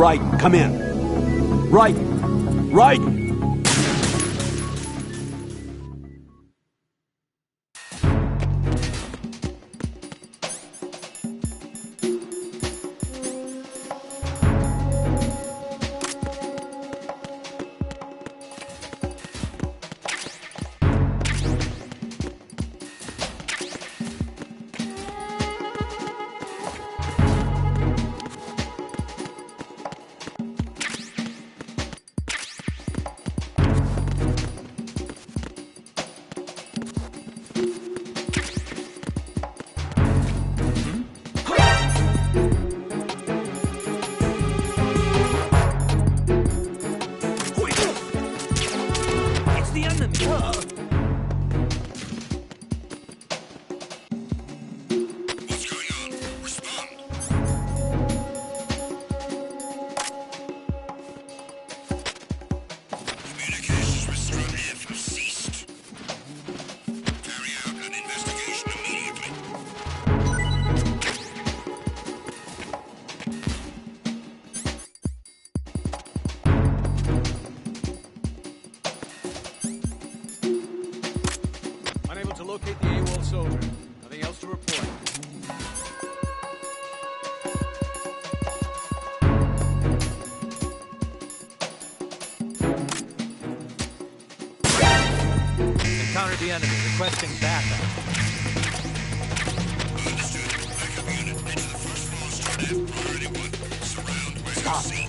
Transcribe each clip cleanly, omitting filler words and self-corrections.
Right, come in. Right! Right! Locate the AWOL soldier. Nothing else to report. Encountered the enemy, requesting backup. Understood. Backup unit, head to the first floor, start F, priority 1. Surround where C.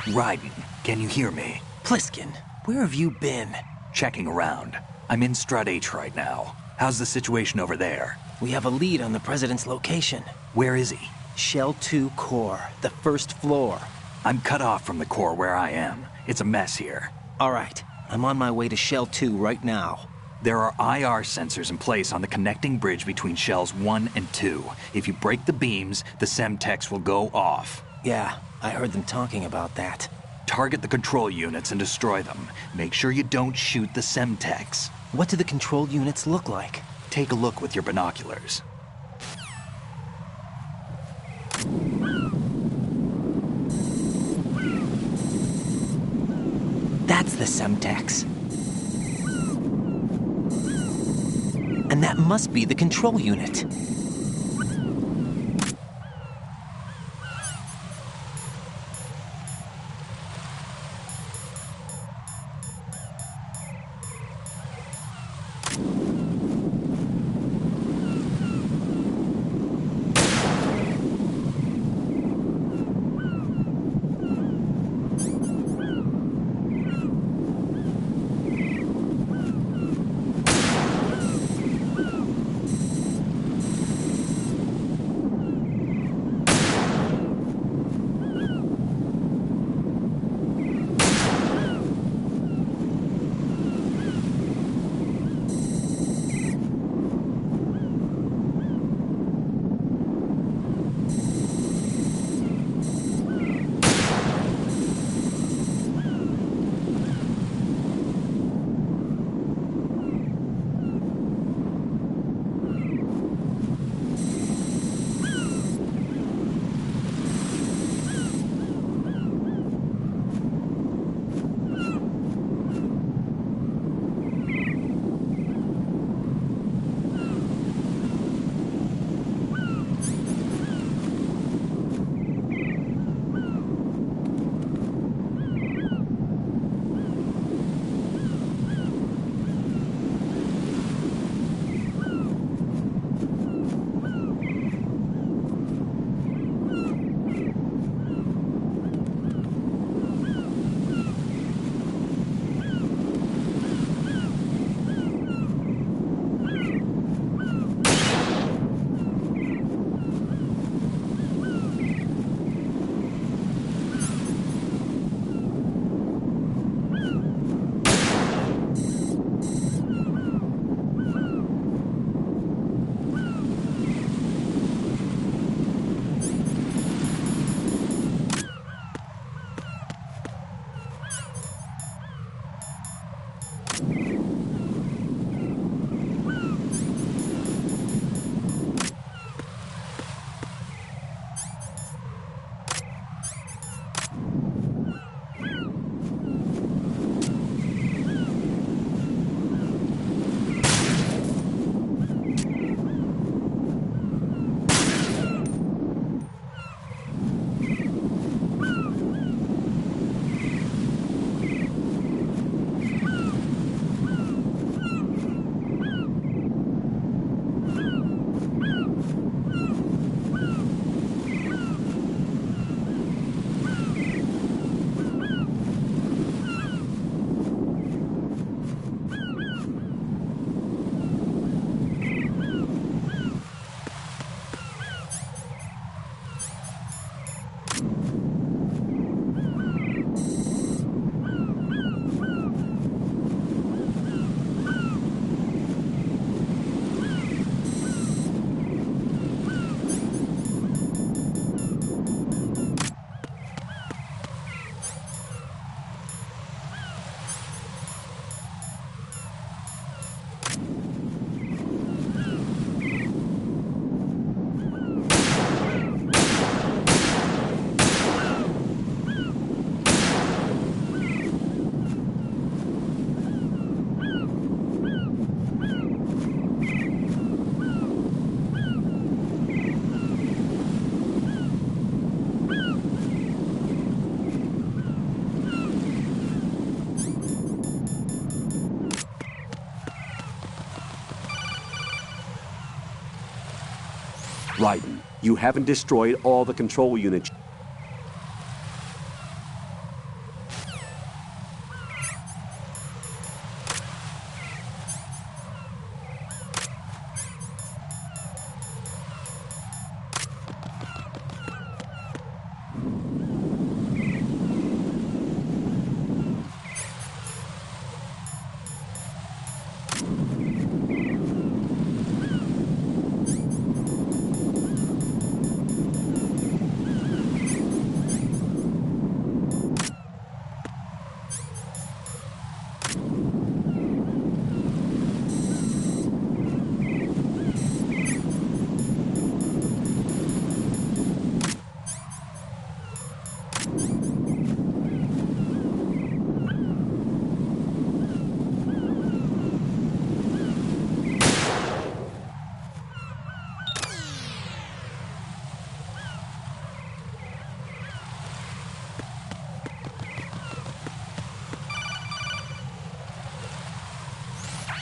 Raiden, can you hear me? Pliskin, where have you been? Checking around. I'm in Strut H right now. How's the situation over there? We have a lead on the President's location. Where is he? Shell 2 core, the first floor. I'm cut off from the core where I am. It's a mess here. All right. I'm on my way to Shell 2 right now. There are IR sensors in place on the connecting bridge between Shells 1 and 2. If you break the beams, the Semtex will go off. Yeah, I heard them talking about that. Target the control units and destroy them. Make sure you don't shoot the Semtex. What do the control units look like? Take a look with your binoculars. That's the Semtex. And that must be the control unit. Raiden, you haven't destroyed all the control units.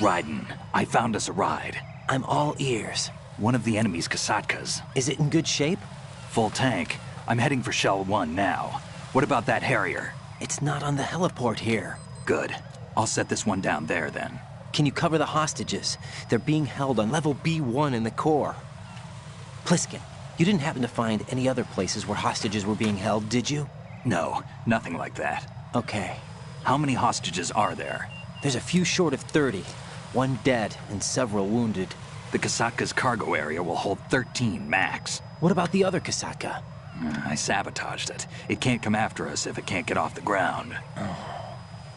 Raiden, I found us a ride. I'm all ears. One of the enemy's Kasatkas. Is it in good shape? Full tank. I'm heading for Shell 1 now. What about that Harrier? It's not on the heliport here. Good. I'll set this one down there then. Can you cover the hostages? They're being held on level B1 in the core. Pliskin, you didn't happen to find any other places where hostages were being held, did you? No, nothing like that. Okay. How many hostages are there? There's a few short of 30. One dead and several wounded. The Kasatka's cargo area will hold 13 max. What about the other Kasaka? I sabotaged it. It can't come after us if it can't get off the ground.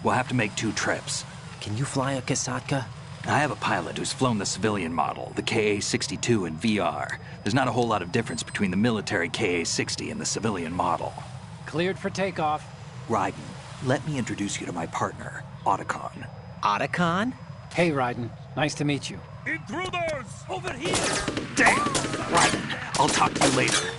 We'll have to make 2 trips. Can you fly a Kasaka? I have a pilot who's flown the civilian model, the KA-62 in VR. There's not a whole lot of difference between the military KA-60 and the civilian model. Cleared for takeoff. Raiden, let me introduce you to my partner, Otacon. Otacon? Hey, Raiden. Nice to meet you. Intruders! Over here! Damn! Raiden, I'll talk to you later.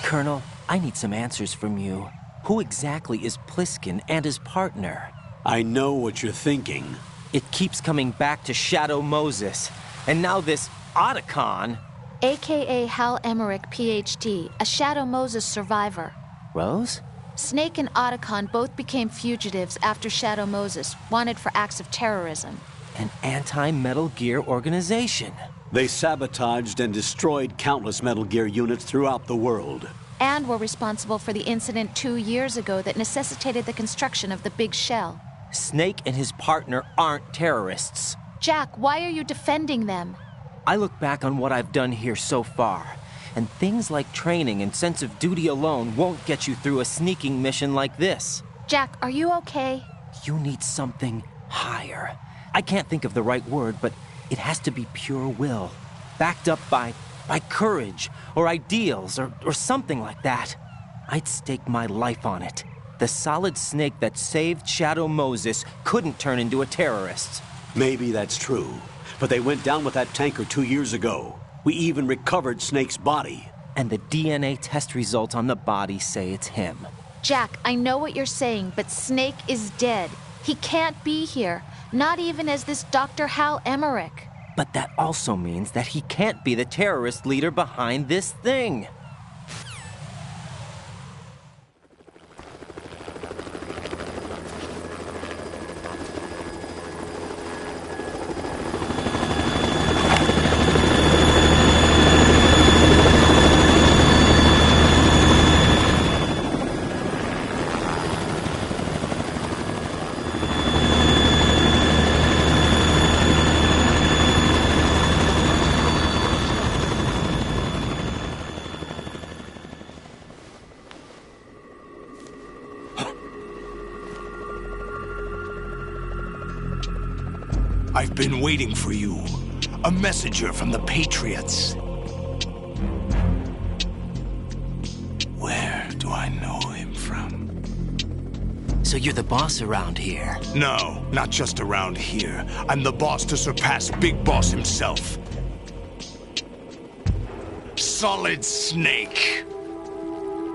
Colonel, I need some answers from you. Who exactly is Pliskin and his partner? I know what you're thinking. It keeps coming back to Shadow Moses. And now this Otacon. AKA Hal Emmerich, PhD, a Shadow Moses survivor. Rose? Snake and Otacon both became fugitives after Shadow Moses, wanted for acts of terrorism. An anti-Metal Gear organization. They sabotaged and destroyed countless Metal Gear units throughout the world. And were responsible for the incident 2 years ago that necessitated the construction of the Big Shell. Snake and his partner aren't terrorists. Jack, why are you defending them? I look back on what I've done here so far, and things like training and sense of duty alone won't get you through a sneaking mission like this. Jack, are you okay? You need something higher. I can't think of the right word, but it has to be pure will, backed up by courage, or ideals, or something like that. I'd stake my life on it. The solid Snake that saved Shadow Moses couldn't turn into a terrorist. Maybe that's true, but they went down with that tanker 2 years ago. We even recovered Snake's body. And the DNA test results on the body say it's him. Jack, I know what you're saying, but Snake is dead. He can't be here, not even as this Dr. Hal Emmerich. But that also means that he can't be the terrorist leader behind this thing. I've been waiting for you. A messenger from the Patriots. Where do I know him from? So you're the boss around here? No, not just around here. I'm the boss to surpass Big Boss himself. Solid Snake.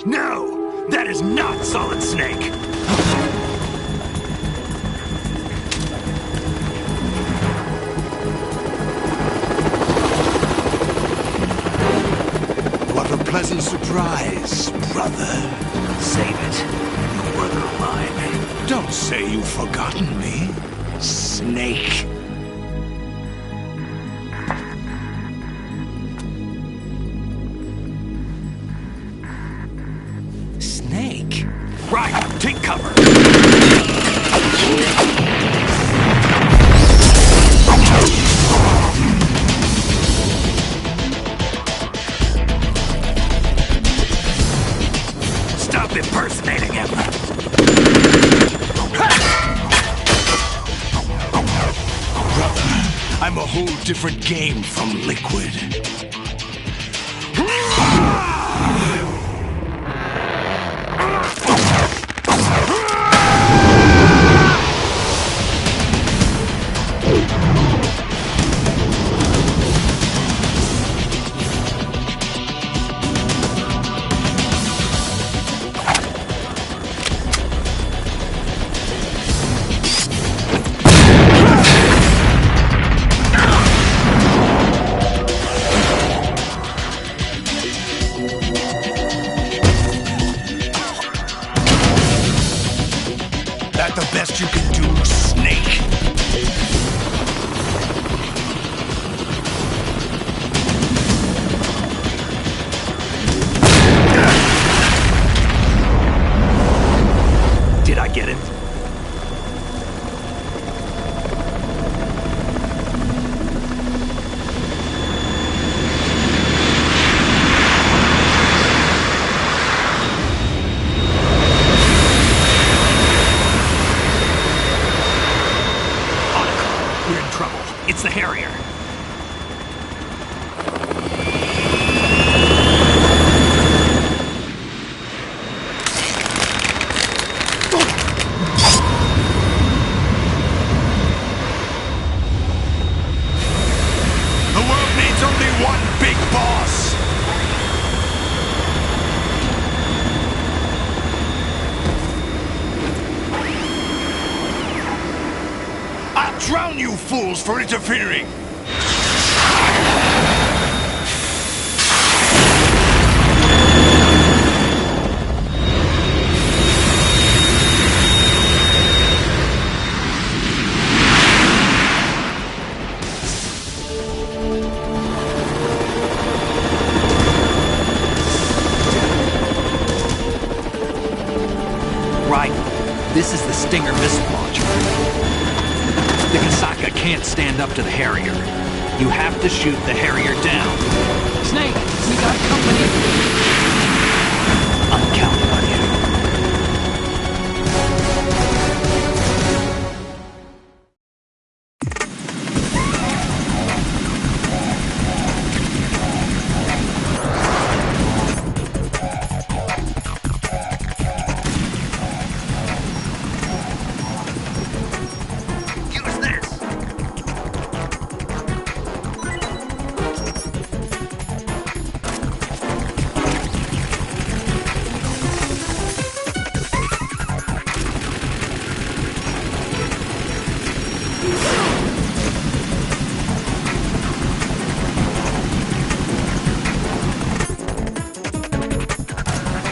No! That is not Solid Snake! What a pleasant surprise, brother. Save it. You brother of mine. Don't say you've forgotten me, Snake. Snake? Right! Take cover! Stop impersonating him! Brother, I'm a whole different game from Liquid. big boss! I'll drown you fools for interfering! Right. This is the Stinger missile launcher. The Kasaka can't stand up to the Harrier. You have to shoot the Harrier down. Snake, we got company. I'm counting on you. Use this.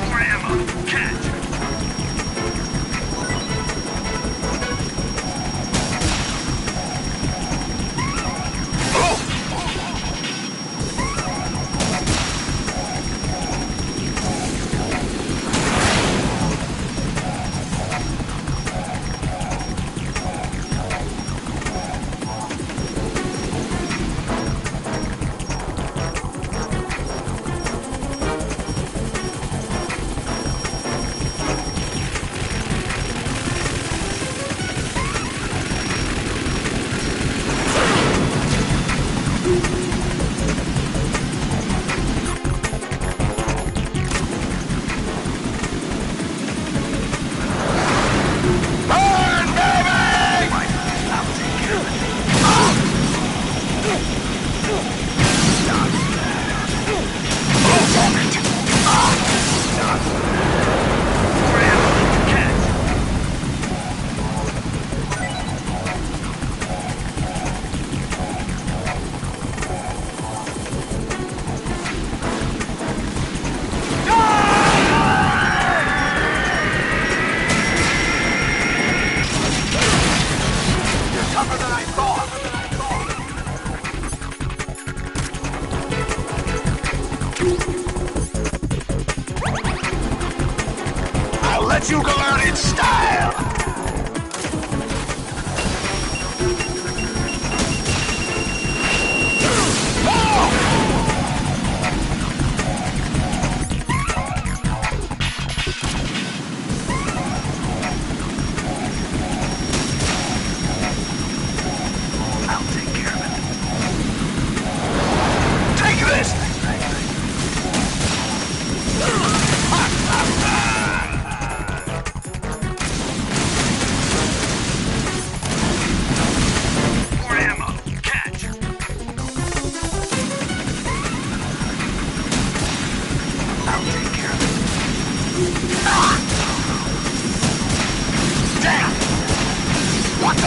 More ammo. Catch. I'll let you go out in style! I'll take care of it. Take this! More ammo. Catch. I'll take care of it. Damn! What the?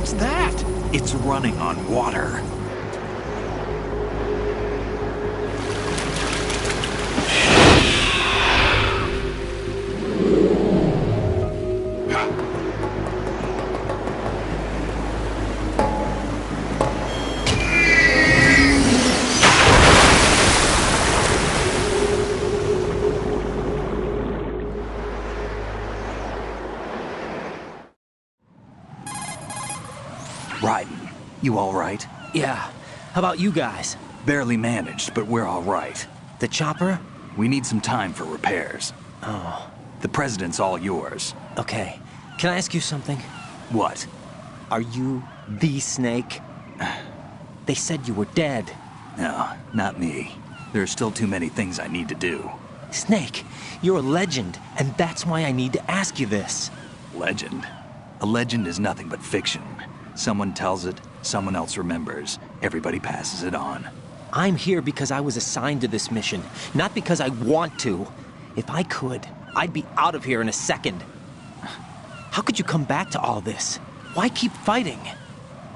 What's that? It's running on water. Raiden, you all right? Yeah. How about you guys? Barely managed, but we're all right. The chopper? We need some time for repairs. Oh, The president's all yours. okay. Can I ask you something? What? Are you the Snake? They said you were dead. No, not me. There are still too many things I need to do. Snake, you're a legend, and that's why I need to ask you this. Legend? A legend is nothing but fiction. Someone tells it, someone else remembers. Everybody passes it on. I'm here because I was assigned to this mission, not because I want to. If I could, I'd be out of here in a second. How could you come back to all this? Why keep fighting?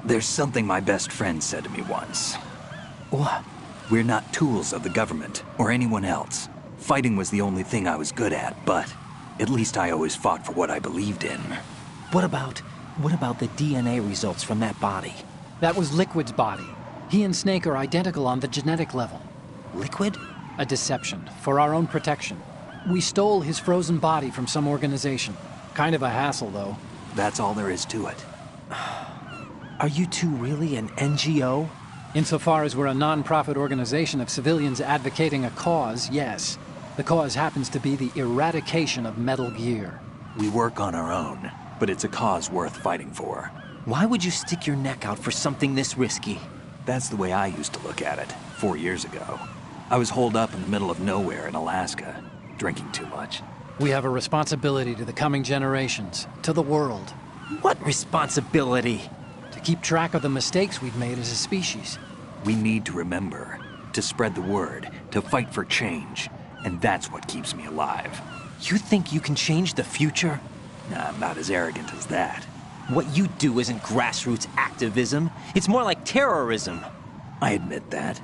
There's something my best friend said to me once. What? We're not tools of the government or anyone else. Fighting was the only thing I was good at, but at least I always fought for what I believed in. What about the DNA results from that body? That was Liquid's body. He and Snake are identical on the genetic level. Liquid? A deception, for our own protection. We stole his frozen body from some organization. Kind of a hassle, though. That's all there is to it. Are you two really an NGO? Insofar as we're a non-profit organization of civilians advocating a cause, yes. The cause happens to be the eradication of Metal Gear. We work on our own, but it's a cause worth fighting for. Why would you stick your neck out for something this risky? That's the way I used to look at it, 4 years ago. I was holed up in the middle of nowhere in Alaska, drinking too much. We have a responsibility to the coming generations, to the world, What responsibility? to keep track of the mistakes we've made as a species. We need to remember, to spread the word, to fight for change, and that's what keeps me alive. You think you can change the future? Nah, I'm not as arrogant as that. What you do isn't grassroots activism. It's more like terrorism. I admit that.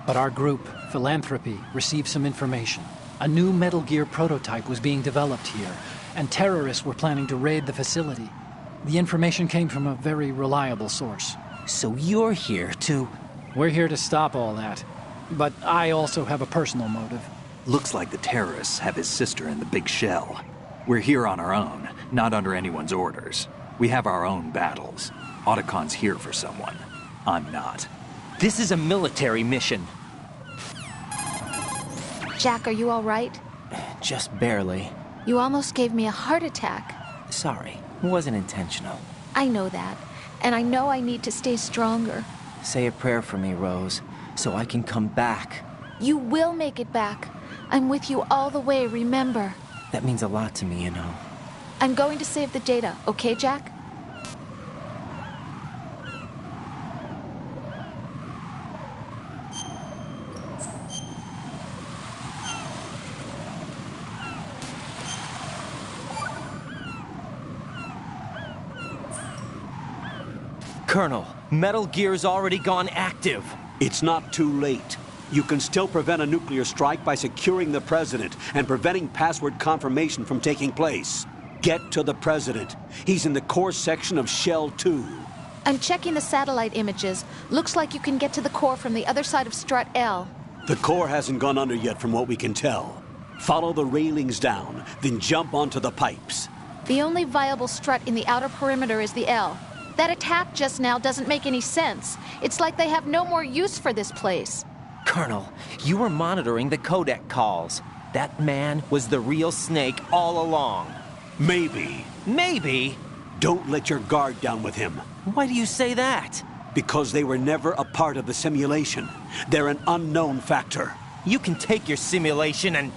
But our group, Philanthropy, received some information. A new Metal Gear prototype was being developed here, and terrorists were planning to raid the facility. The information came from a very reliable source. So you're here to... We're here to stop all that. But I also have a personal motive. Looks like the terrorists have his sister in the big shell. We're here on our own, not under anyone's orders. We have our own battles. Otacon's here for someone. I'm not. This is a military mission. Jack, are you all right? Just barely. You almost gave me a heart attack. Sorry, it wasn't intentional. I know that, and I know I need to stay stronger. Say a prayer for me, Rose, so I can come back. You will make it back. I'm with you all the way, remember. That means a lot to me, you know. I'm going to save the data, okay, Jack? Colonel, Metal Gear's already gone active. It's not too late. You can still prevent a nuclear strike by securing the president and preventing password confirmation from taking place. Get to the president. He's in the core section of Shell 2. I'm checking the satellite images. Looks like you can get to the core from the other side of Strut L. The core hasn't gone under yet from what we can tell. Follow the railings down, then jump onto the pipes. The only viable strut in the outer perimeter is the L. That attack just now doesn't make any sense. It's like they have no more use for this place. Colonel, you were monitoring the codec calls. That man was the real Snake all along. Maybe. Maybe? Don't let your guard down with him. Why do you say that? Because they were never a part of the simulation. They're an unknown factor. You can take your simulation and...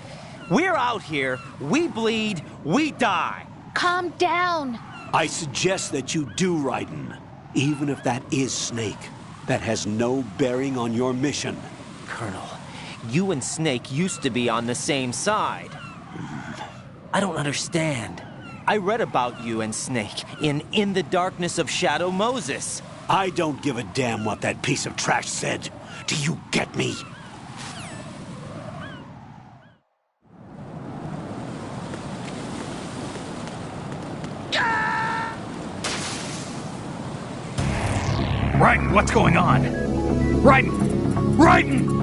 We're out here, we bleed, we die. Calm down. I suggest that you do, Raiden. Even if that is Snake. That has no bearing on your mission. Colonel, you and Snake used to be on the same side. I don't understand. I read about you and Snake in the Darkness of Shadow Moses. I don't give a damn what that piece of trash said. Do you get me? Raiden, what's going on? Raiden! Raiden!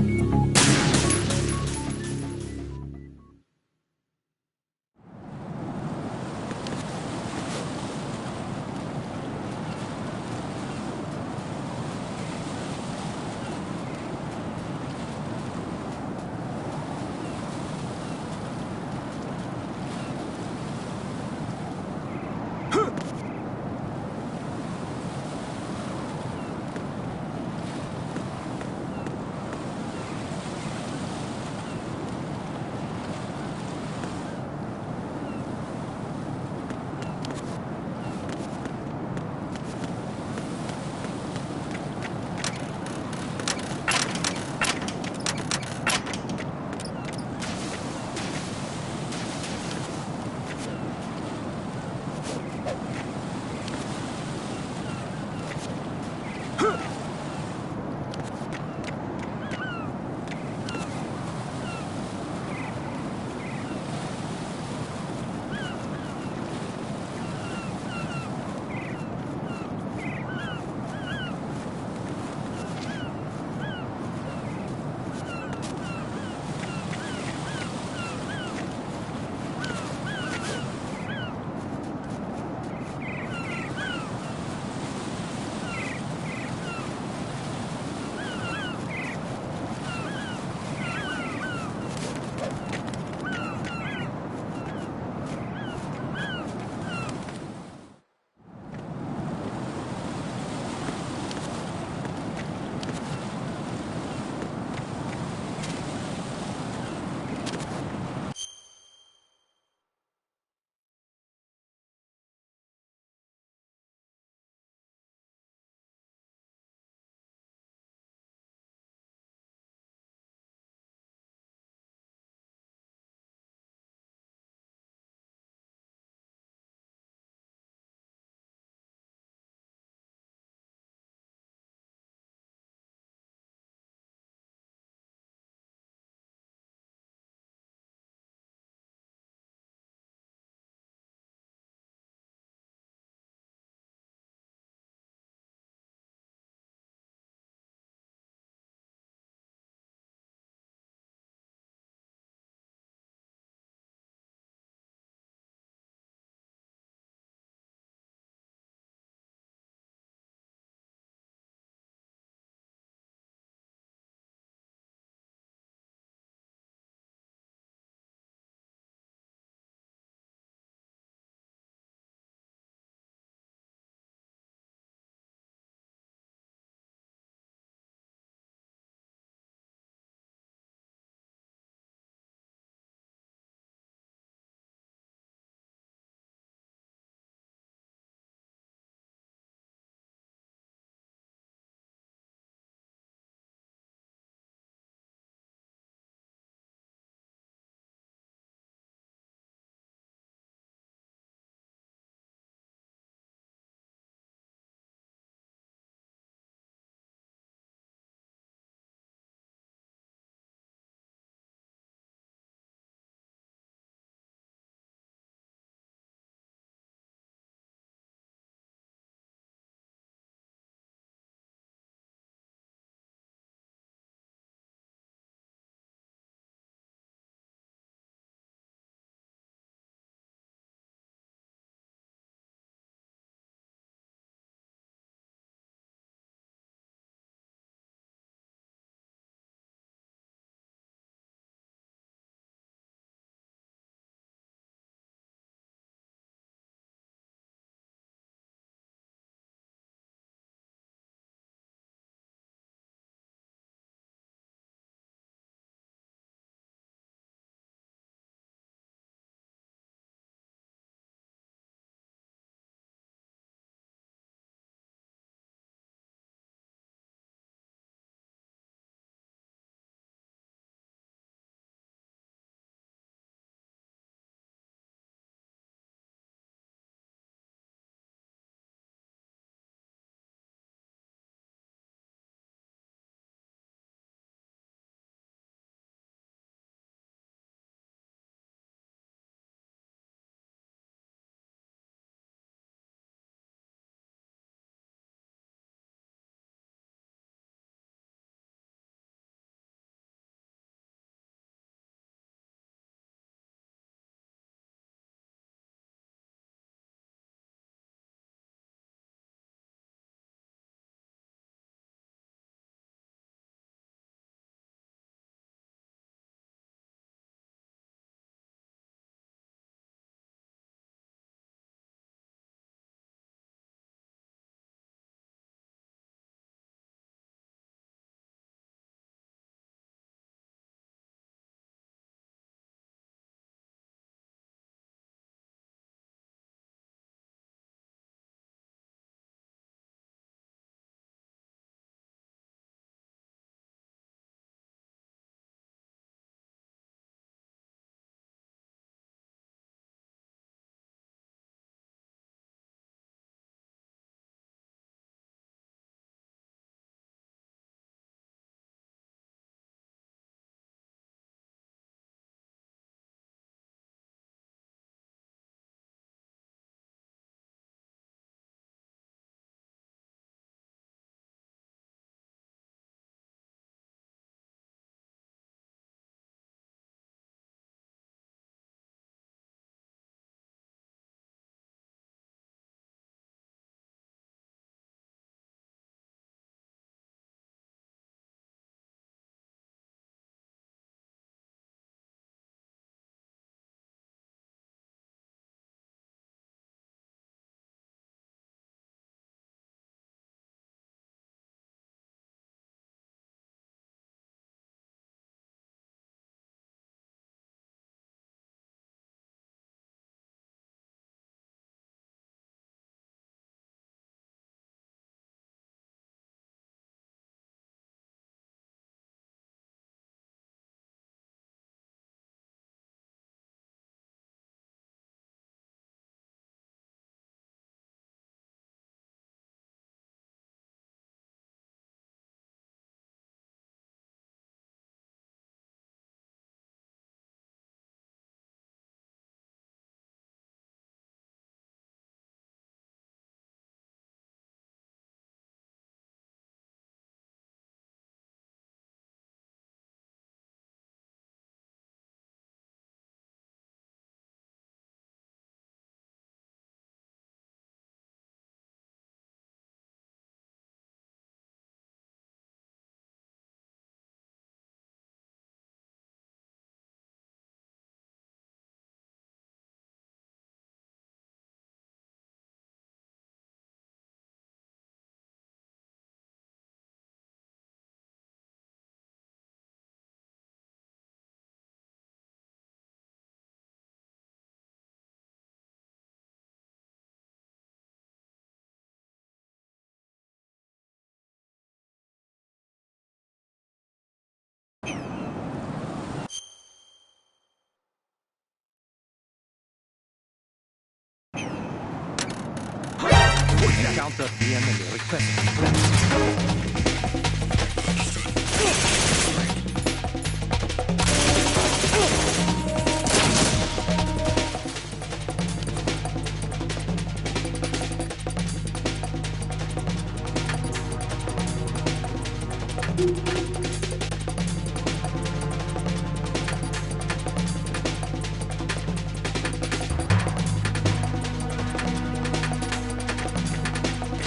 Counter the enemy request.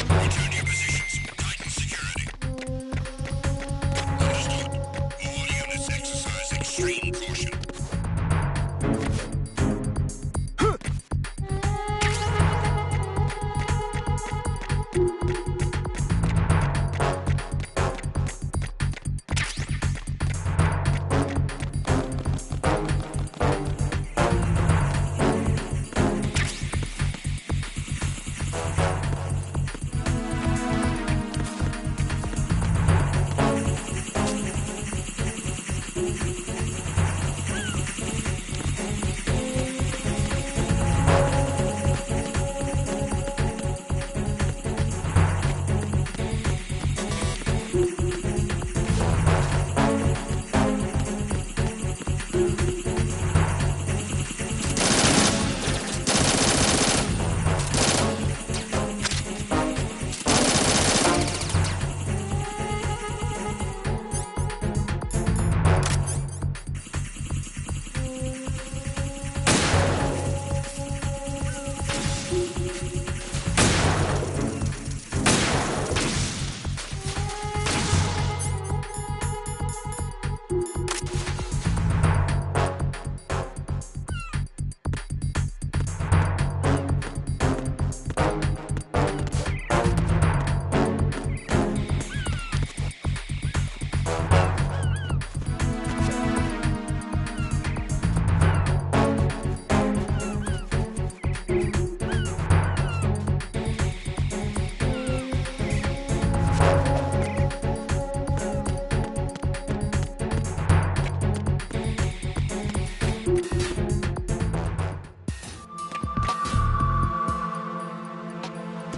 Return to your positions. Tighten security. Understood. All units exercise extreme caution.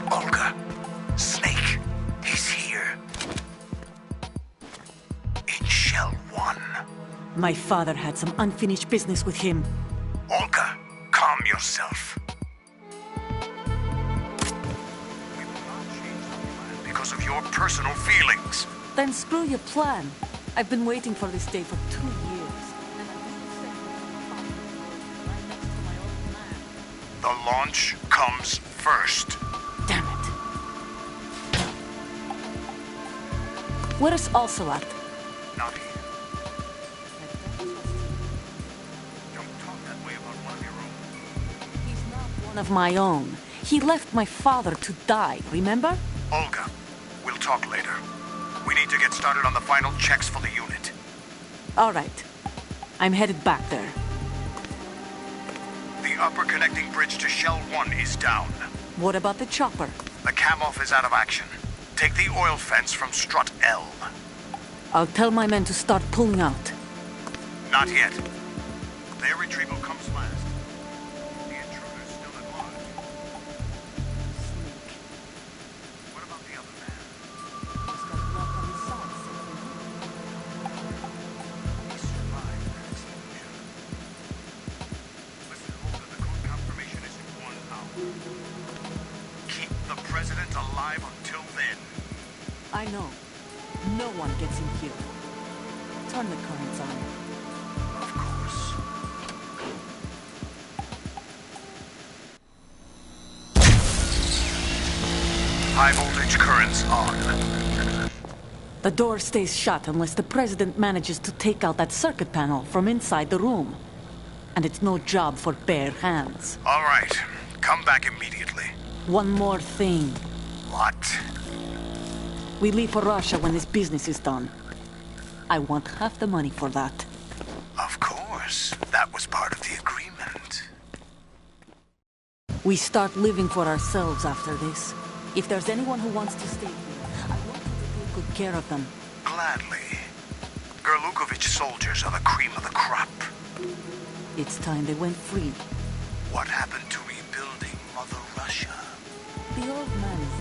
Olga, Snake, he's here. In Shell 1. My father had some unfinished business with him. Olga, calm yourself. We will not change the plan because of your personal feelings. Then screw your plan. I've been waiting for this day for 2 years. The launch comes first. Damn it. Where is Ocelot? Not here. Don't talk that way about one of your own. He's not one of my own. He left my father to die, remember? Olga, we'll talk later. We need to get started on the final checks for the unit. All right. I'm headed back there. The upper connecting bridge to Shell 1 is down. What about the chopper? The cam-off is out of action. Take the oil fence from strut L. I'll tell my men to start pulling out. Not yet. Their retrieval comes last. The intruder's still at large. What about the other man? He survived that explosion. Listen, Olga, the code confirmation is in 1 hour. Keep the president alive until then. I know. No one gets in here. Turn the currents on. Of course. High voltage currents on. The door stays shut unless the president manages to take out that circuit panel from inside the room. And it's no job for bare hands. All right. Come back immediately. One more thing. What? We leave for Russia when this business is done. I want half the money for that. Of course. That was part of the agreement. We start living for ourselves after this. If there's anyone who wants to stay here, I want you to take good care of them. Gladly. Gerlukovich soldiers are the cream of the crop. It's time they went free. What happened to rebuilding Mother Russia? The old man is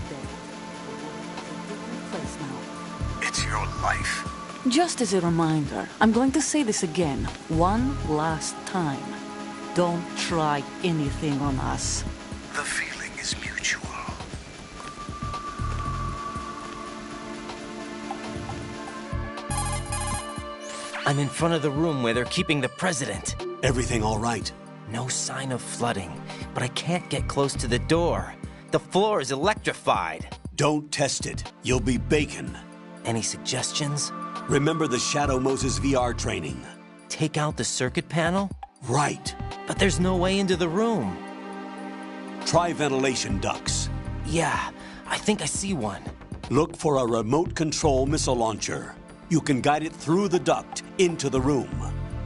your life. Just as a reminder, I'm going to say this again, one last time. Don't try anything on us. The feeling is mutual. I'm in front of the room where they're keeping the president. Everything all right? No sign of flooding, but I can't get close to the door. The floor is electrified. Don't test it. You'll be bacon. Any suggestions? Remember the Shadow Moses VR training? Take out the circuit panel? Right. But there's no way into the room. Try ventilation ducts. Yeah, I think I see one. Look for a remote control missile launcher. You can guide it through the duct into the room.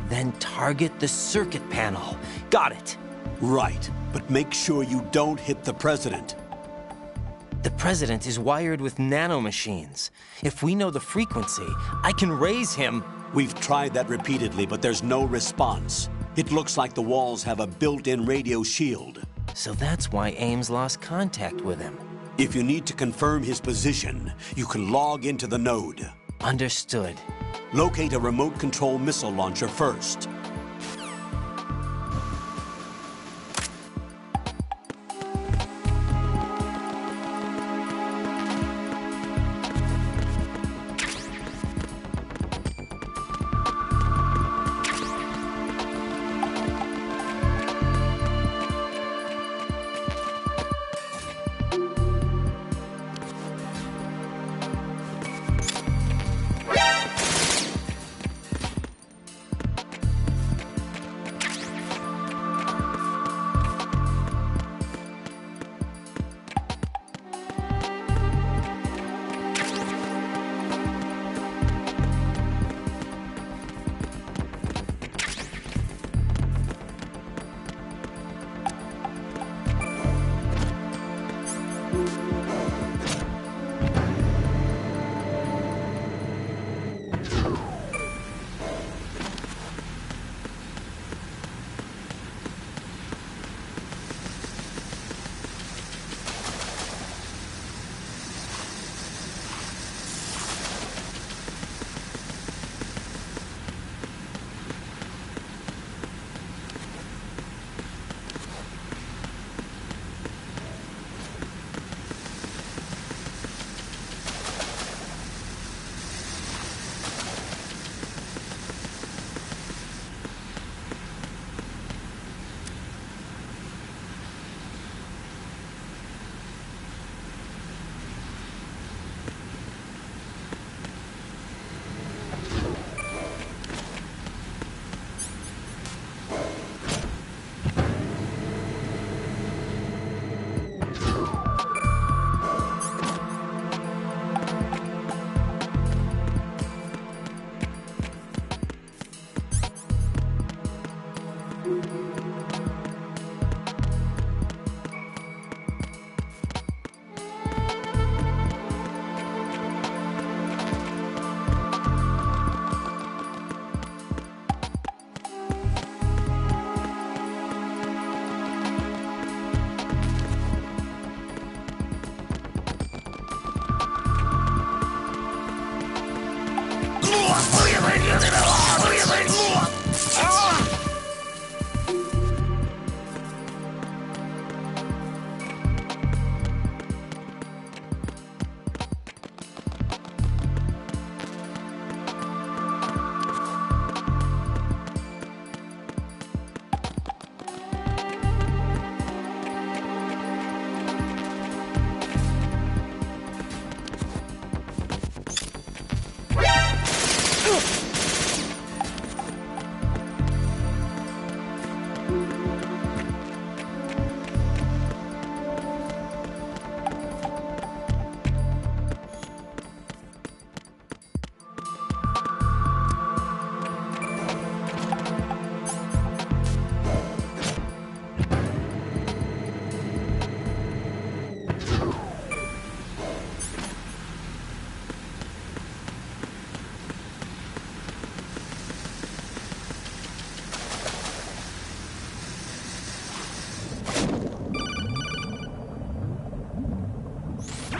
Then target the circuit panel. Got it. Right, but make sure you don't hit the president. The president is wired with nanomachines. If we know the frequency, I can raise him. We've tried that repeatedly, but there's no response. It looks like the walls have a built-in radio shield. So that's why Ames lost contact with him. If you need to confirm his position, you can log into the node. Understood. Locate a remote control missile launcher first.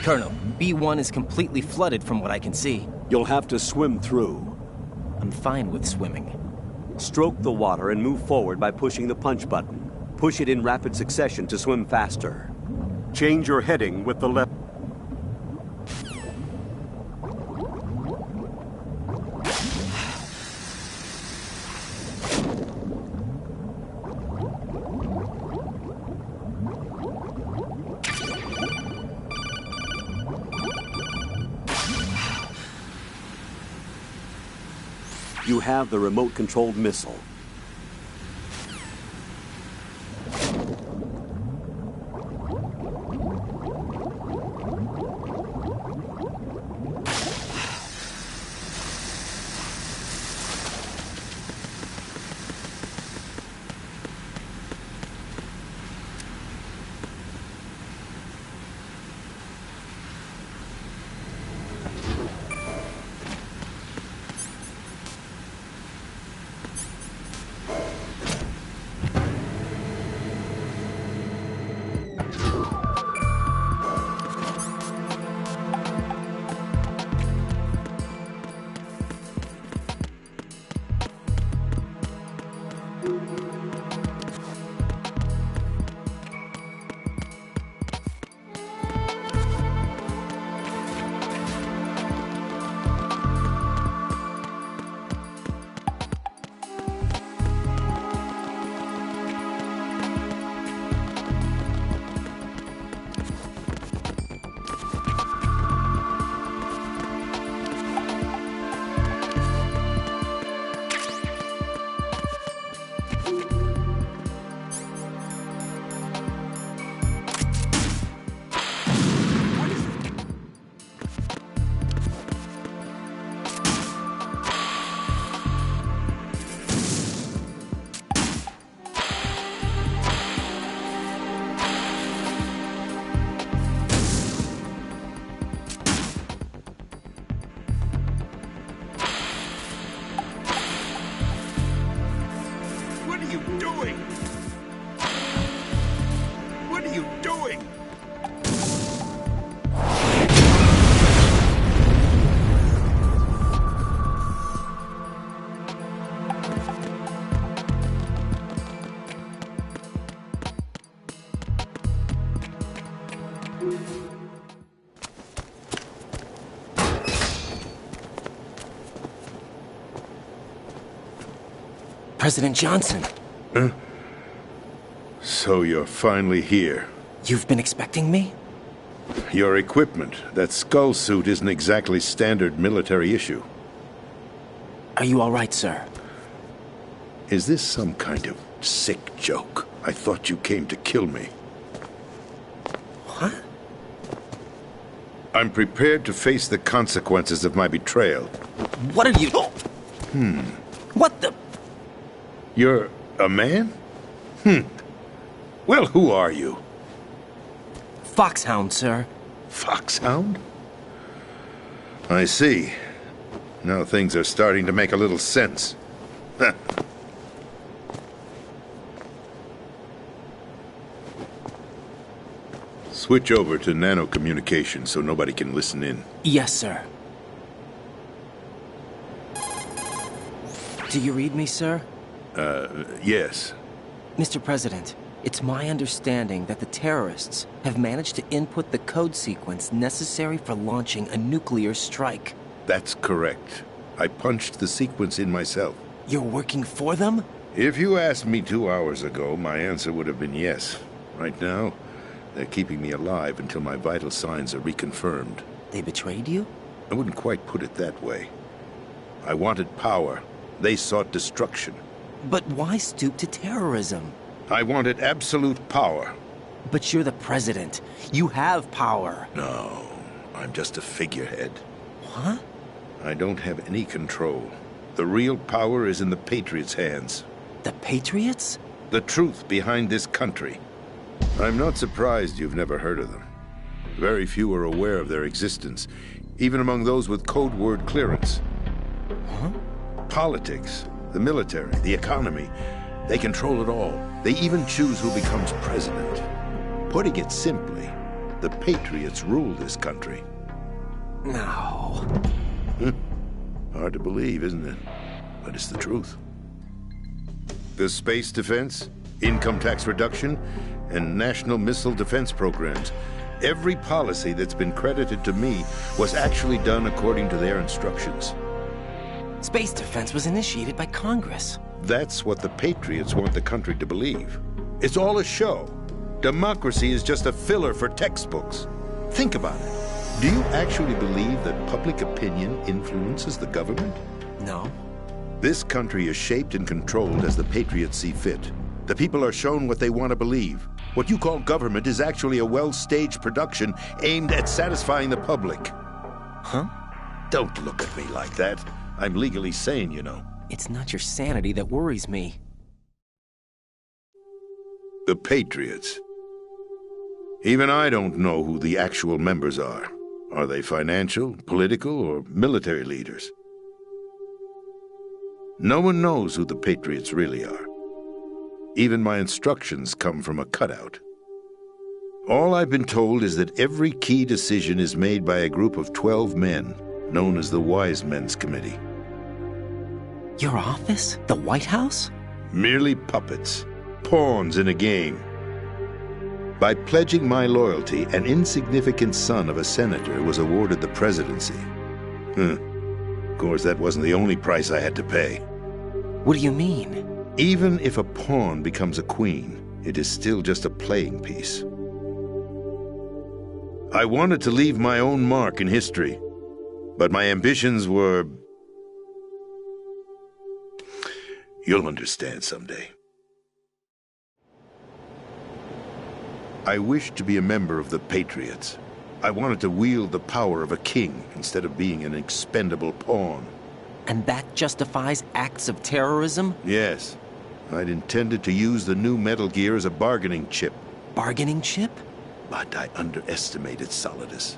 Colonel, B1 is completely flooded from what I can see. You'll have to swim through. I'm fine with swimming. Stroke the water and move forward by pushing the punch button. Push it in rapid succession to swim faster. Change your heading with the left. You have the remote-controlled missile. President Johnson. Huh? So you're finally here. You've been expecting me? Your equipment, that skull suit, isn't exactly standard military issue. Are you all right, sir? Is this some kind of sick joke? I thought you came to kill me. What? I'm prepared to face the consequences of my betrayal. What are you... What the... You're a man? Well, who are you? Foxhound, sir. Foxhound? I see. Now things are starting to make a little sense. Switch over to nano-communication so nobody can listen in. Yes, sir. Do you read me, sir? Yes. Mr. President, it's my understanding that the terrorists have managed to input the code sequence necessary for launching a nuclear strike. That's correct. I punched the sequence in myself. You're working for them? If you asked me 2 hours ago, my answer would have been yes. Right now, they're keeping me alive until my vital signs are reconfirmed. They betrayed you? I wouldn't quite put it that way. I wanted power. They sought destruction. But why stoop to terrorism? I wanted absolute power. But you're the president. You have power. No, I'm just a figurehead. What? I don't have any control. The real power is in the Patriots' hands. The Patriots? The truth behind this country. I'm not surprised you've never heard of them. Very few are aware of their existence, even among those with code word clearance. Huh? Politics, the military, the economy, they control it all. They even choose who becomes president. Putting it simply, The Patriots rule this country. No. Hard to believe, isn't it? But it's the truth. The space defense, income tax reduction, and national missile defense programs. Every policy that's been credited to me was actually done according to their instructions. Space defense was initiated by Congress. That's what the Patriots want the country to believe. It's all a show. Democracy is just a filler for textbooks. Think about it. Do you actually believe that public opinion influences the government? No. This country is shaped and controlled as the Patriots see fit. The people are shown what they want to believe. What you call government is actually a well-staged production aimed at satisfying the public. Huh? Don't look at me like that. I'm legally sane, you know. It's not your sanity that worries me. The Patriots. Even I don't know who the actual members are. Are they financial, political, or military leaders? No one knows who the Patriots really are. Even my instructions come from a cutout. All I've been told is that every key decision is made by a group of 12 men, known as the Wise Men's Committee. Your office? The White House? Merely puppets, pawns in a game. By pledging my loyalty, an insignificant son of a senator was awarded the presidency. Of course, that wasn't the only price I had to pay. What do you mean? Even if a pawn becomes a queen, it is still just a playing piece. I wanted to leave my own mark in history, but my ambitions were... You'll understand someday. I wished to be a member of the Patriots. I wanted to wield the power of a king instead of being an expendable pawn. And that justifies acts of terrorism? Yes. I'd intended to use the new Metal Gear as a bargaining chip. Bargaining chip? But I underestimated Solidus.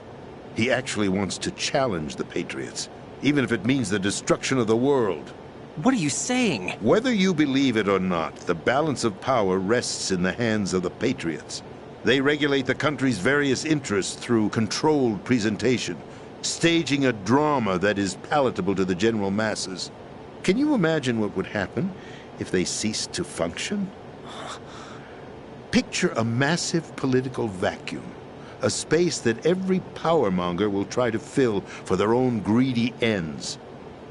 He actually wants to challenge the Patriots, even if it means the destruction of the world. What are you saying? Whether you believe it or not, the balance of power rests in the hands of the Patriots. They regulate the country's various interests through controlled presentation, staging a drama that is palatable to the general masses. Can you imagine what would happen if they ceased to function? Picture a massive political vacuum, a space that every powermonger will try to fill for their own greedy ends.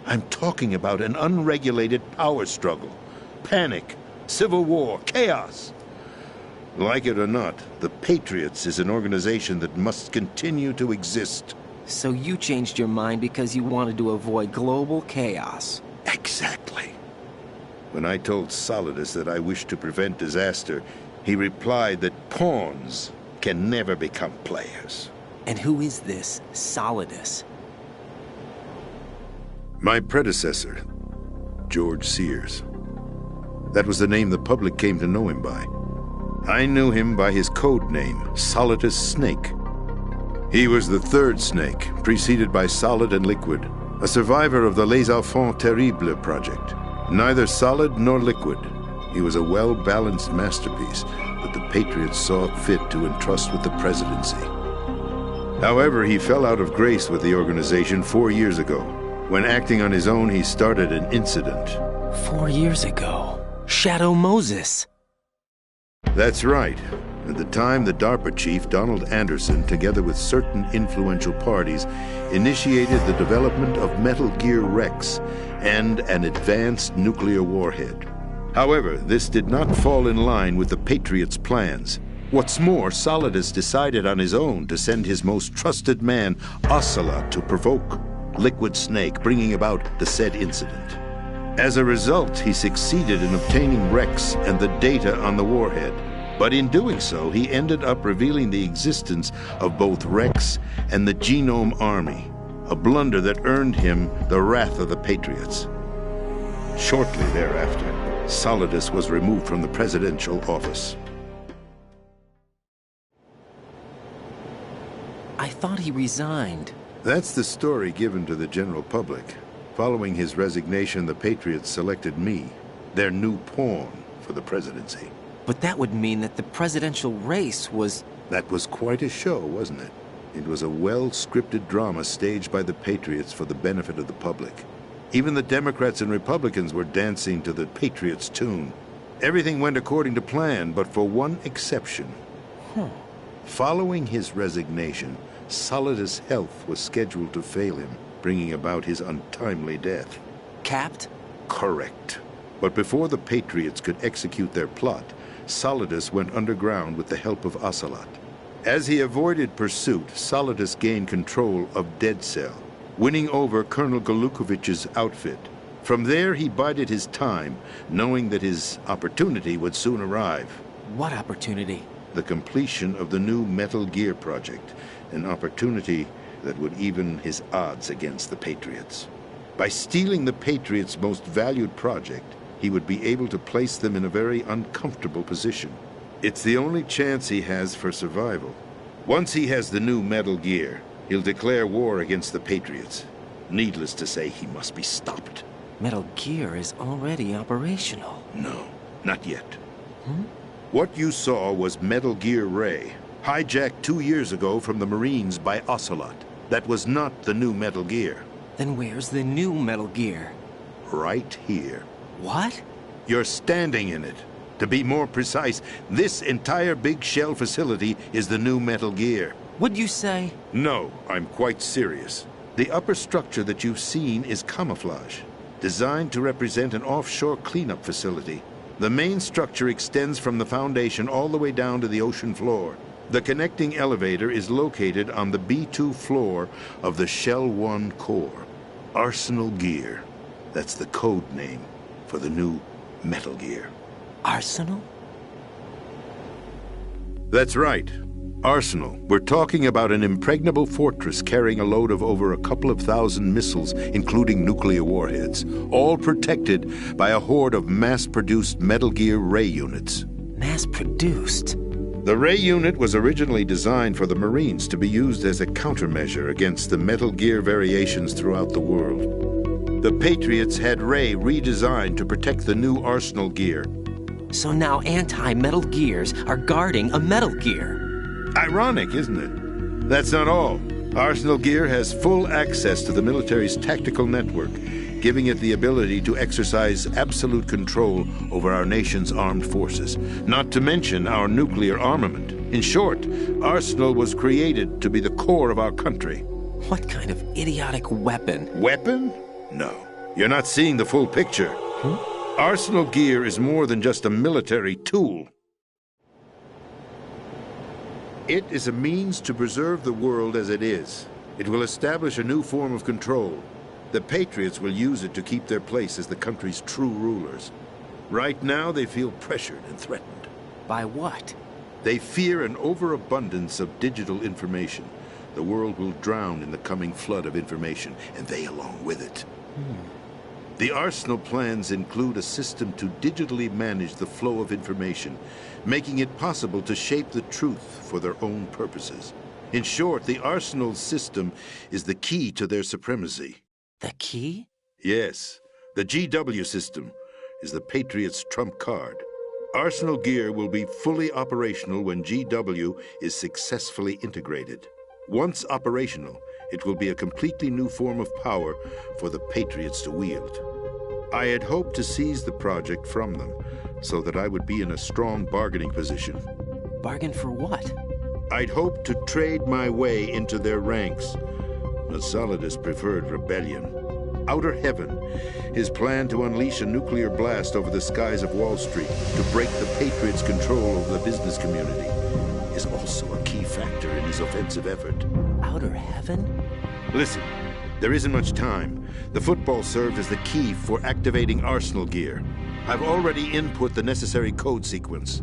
I'm talking about an unregulated power struggle, panic, civil war, chaos. Like it or not, the Patriots is an organization that must continue to exist. So you changed your mind because you wanted to avoid global chaos. Exactly. When I told Solidus that I wished to prevent disaster, he replied that pawns can never become players. And who is this Solidus? My predecessor, George Sears. That was the name the public came to know him by. I knew him by his code name, Solidus Snake. He was the third Snake, preceded by Solid and Liquid, a survivor of the Les Enfants Terribles project. Neither solid nor liquid, he was a well-balanced masterpiece that the Patriots saw fit to entrust with the presidency. However, he fell out of grace with the organization 4 years ago. When acting on his own, he started an incident. 4 years ago? Shadow Moses. That's right. At the time, the DARPA chief, Donald Anderson, together with certain influential parties, initiated the development of Metal Gear Rex and an advanced nuclear warhead. However, this did not fall in line with the Patriots' plans. What's more, Solidus decided on his own to send his most trusted man, Ocelot, to provoke Liquid Snake, bringing about the said incident. As a result, he succeeded in obtaining Rex and the data on the warhead. But in doing so, he ended up revealing the existence of both Rex and the Genome Army, a blunder that earned him the wrath of the Patriots. Shortly thereafter, Solidus was removed from the presidential office. I thought he resigned. That's the story given to the general public. Following his resignation, the Patriots selected me, their new pawn, for the presidency. But that would mean that the presidential race was That was quite a show, wasn't it? It was a well-scripted drama staged by the Patriots for the benefit of the public. Even the Democrats and Republicans were dancing to the Patriots' tune. Everything went according to plan, but for one exception. Following his resignation, Solidus' health was scheduled to fail him, bringing about his untimely death. Capped? Correct. But before the Patriots could execute their plot, Solidus went underground with the help of Ocelot. As he avoided pursuit, Solidus gained control of Dead Cell, winning over Colonel Golukovich's outfit. From there, he bided his time, knowing that his opportunity would soon arrive. What opportunity? The completion of the new Metal Gear project, an opportunity that would even his odds against the Patriots. By stealing the Patriots' most valued project, he would be able to place them in a very uncomfortable position. It's the only chance he has for survival. Once he has the new Metal Gear, he'll declare war against the Patriots. Needless to say, he must be stopped. Metal Gear is already operational. No, not yet. What you saw was Metal Gear Ray, hijacked 2 years ago from the Marines by Ocelot. That was not the new Metal Gear. Then where's the new Metal Gear? Right here. What? You're standing in it. To be more precise, this entire big shell facility is the new Metal Gear. What'd you say? No, I'm quite serious. The upper structure that you've seen is camouflage, designed to represent an offshore cleanup facility. The main structure extends from the foundation all the way down to the ocean floor. The connecting elevator is located on the B2 floor of the Shell 1 core. Arsenal Gear. That's the code name for the new Metal Gear. Arsenal? That's right. Arsenal. We're talking about an impregnable fortress carrying a load of over a couple of thousand missiles, including nuclear warheads, all protected by a horde of mass-produced Metal Gear Ray units. Mass-produced? The Ray unit was originally designed for the Marines to be used as a countermeasure against the Metal Gear variations throughout the world. The Patriots had Ray redesigned to protect the new Arsenal Gear. So now anti-Metal Gears are guarding a Metal Gear. Ironic, isn't it? That's not all. Arsenal Gear has full access to the military's tactical network, giving it the ability to exercise absolute control over our nation's armed forces, not to mention our nuclear armament. In short, Arsenal was created to be the core of our country. What kind of idiotic weapon? Weapon? No. You're not seeing the full picture. Arsenal Gear is more than just a military tool. It is a means to preserve the world as it is. It will establish a new form of control. The Patriots will use it to keep their place as the country's true rulers. Right now, they feel pressured and threatened. By what? They fear an overabundance of digital information. The world will drown in the coming flood of information, and they along with it. The Arsenal plans include a system to digitally manage the flow of information, making it possible to shape the truth for their own purposes. In short, the Arsenal system is the key to their supremacy. The key? Yes. The GW system is the Patriots' trump card. Arsenal Gear will be fully operational when GW is successfully integrated. Once operational, it will be a completely new form of power for the Patriots to wield. I had hoped to seize the project from them, so that I would be in a strong bargaining position. Bargain for what? I'd hoped to trade my way into their ranks, but Solidus preferred rebellion. Outer Heaven, his plan to unleash a nuclear blast over the skies of Wall Street to break the Patriots' control over the business community, is also a key factor in his offensive effort. Outer Heaven? Listen, there isn't much time. The football served as the key for activating Arsenal Gear. I've already input the necessary code sequence.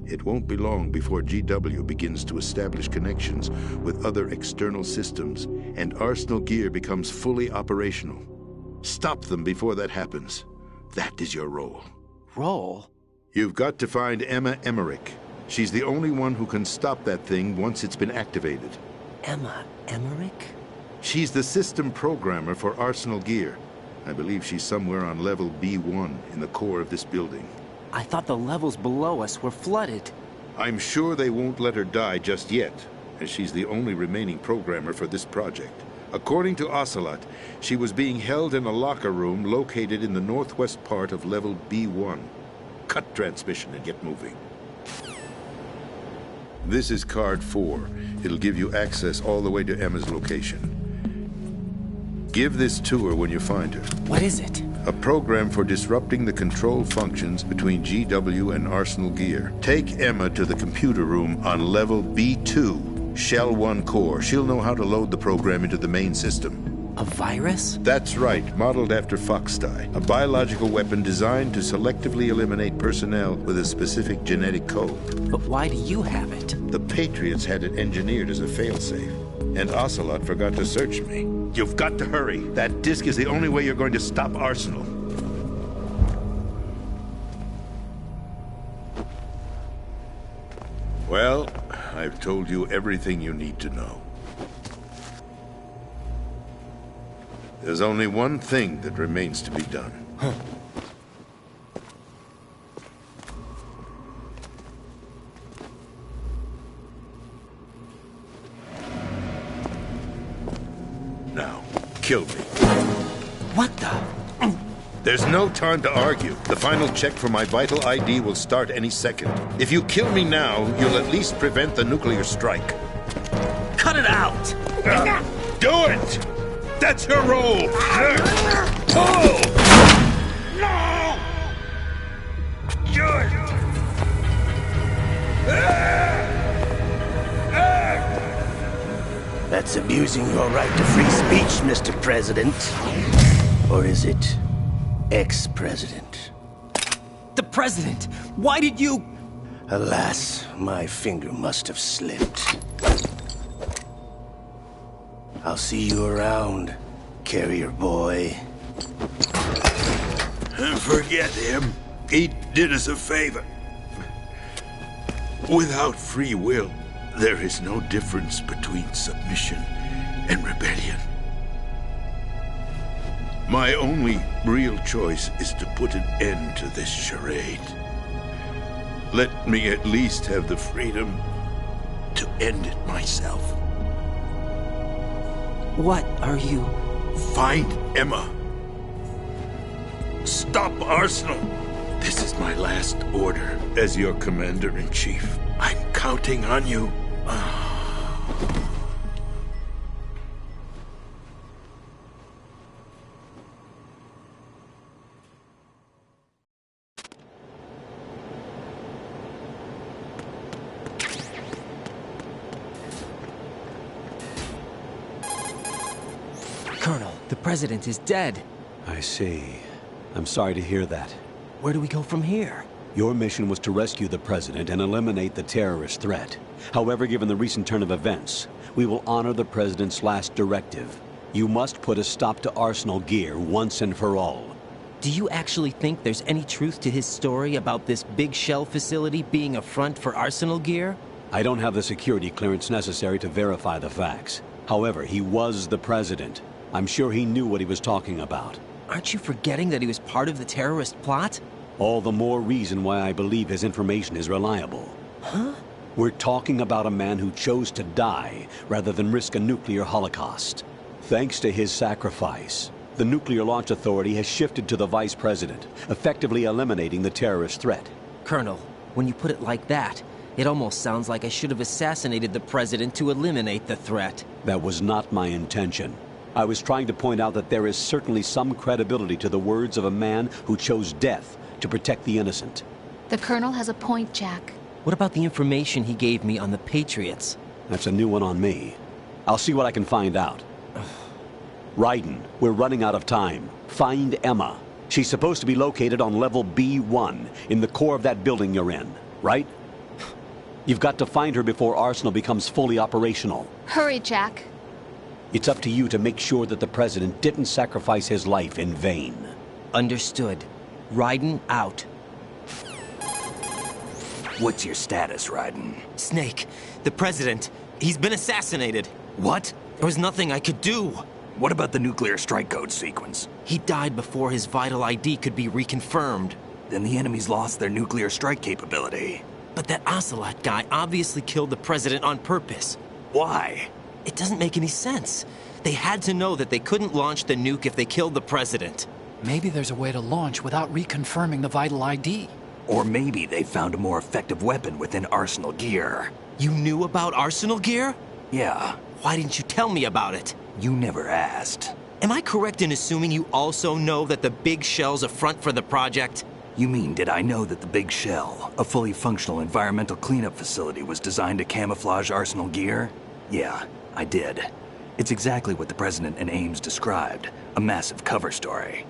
It won't be long before GW begins to establish connections with other external systems, and Arsenal Gear becomes fully operational. Stop them before that happens. That is your role. Role? You've got to find Emma Emmerich. She's the only one who can stop that thing once it's been activated. Emma Emmerich? She's the system programmer for Arsenal Gear. I believe she's somewhere on level B1 in the core of this building. I thought the levels below us were flooded. I'm sure they won't let her die just yet, as she's the only remaining programmer for this project. According to Ocelot, she was being held in a locker room located in the northwest part of level B1. Cut transmission and get moving. This is card 4. It'll give you access all the way to Emma's location. Give this to her when you find her. What is it? A program for disrupting the control functions between GW and Arsenal Gear. Take Emma to the computer room on level B2, Shell 1 core. She'll know how to load the program into the main system. A virus? That's right, modeled after Foxdie. A biological weapon designed to selectively eliminate personnel with a specific genetic code. But why do you have it? The Patriots had it engineered as a failsafe, and Ocelot forgot to search me. You've got to hurry. That disk is the only way you're going to stop Arsenal. Well, I've told you everything you need to know. There's only one thing that remains to be done. Huh. Now, kill me. What the? There's no time to argue. The final check for my vital ID will start any second. If you kill me now, you'll at least prevent the nuclear strike. Cut it out! Do it! That's your role! Pull! No! Do it! That's abusing your right to free speech, Mr. President. Or is it ex-president? The president! Why did you... Alas, my finger must have slipped. I'll see you around, carrier boy. Forget him. He did us a favor. Without free will, there is no difference between submission and rebellion. My only real choice is to put an end to this charade. Let me at least have the freedom to end it myself. What are you... Find Emma. Stop Arsenal. This is my last order as your commander-in-chief. I'm counting on you. Colonel, the president is dead. I see. I'm sorry to hear that. Where do we go from here? Your mission was to rescue the president and eliminate the terrorist threat. However, given the recent turn of events, we will honor the president's last directive. You must put a stop to Arsenal Gear once and for all. Do you actually think there's any truth to his story about this big shell facility being a front for Arsenal Gear? I don't have the security clearance necessary to verify the facts. However, he was the president. I'm sure he knew what he was talking about. Aren't you forgetting that he was part of the terrorist plot? All the more reason why I believe his information is reliable. Huh? We're talking about a man who chose to die rather than risk a nuclear holocaust. Thanks to his sacrifice, the Nuclear Launch Authority has shifted to the vice president, effectively eliminating the terrorist threat. Colonel, when you put it like that, it almost sounds like I should have assassinated the president to eliminate the threat. That was not my intention. I was trying to point out that there is certainly some credibility to the words of a man who chose death to protect the innocent. The Colonel has a point, Jack. What about the information he gave me on the Patriots? That's a new one on me. I'll see what I can find out. Raiden, we're running out of time. Find Emma. She's supposed to be located on level B1, in the core of that building you're in, right? You've got to find her before Arsenal becomes fully operational. Hurry, Jack. It's up to you to make sure that the president didn't sacrifice his life in vain. Understood. Raiden out. What's your status, Raiden? Snake, the president, he's been assassinated. What? There was nothing I could do. What about the nuclear strike code sequence? He died before his vital ID could be reconfirmed. Then the enemy's lost their nuclear strike capability. But that Ocelot guy obviously killed the president on purpose. Why? It doesn't make any sense. They had to know that they couldn't launch the nuke if they killed the president. Maybe there's a way to launch without reconfirming the vital ID. Or maybe they found a more effective weapon within Arsenal gear. You knew about Arsenal gear? Yeah. Why didn't you tell me about it? You never asked. Am I correct in assuming you also know that the Big Shell's a front for the project? You mean, did I know that the Big Shell, a fully functional environmental cleanup facility, was designed to camouflage Arsenal gear? Yeah, I did. It's exactly what the President and Ames described, a massive cover story.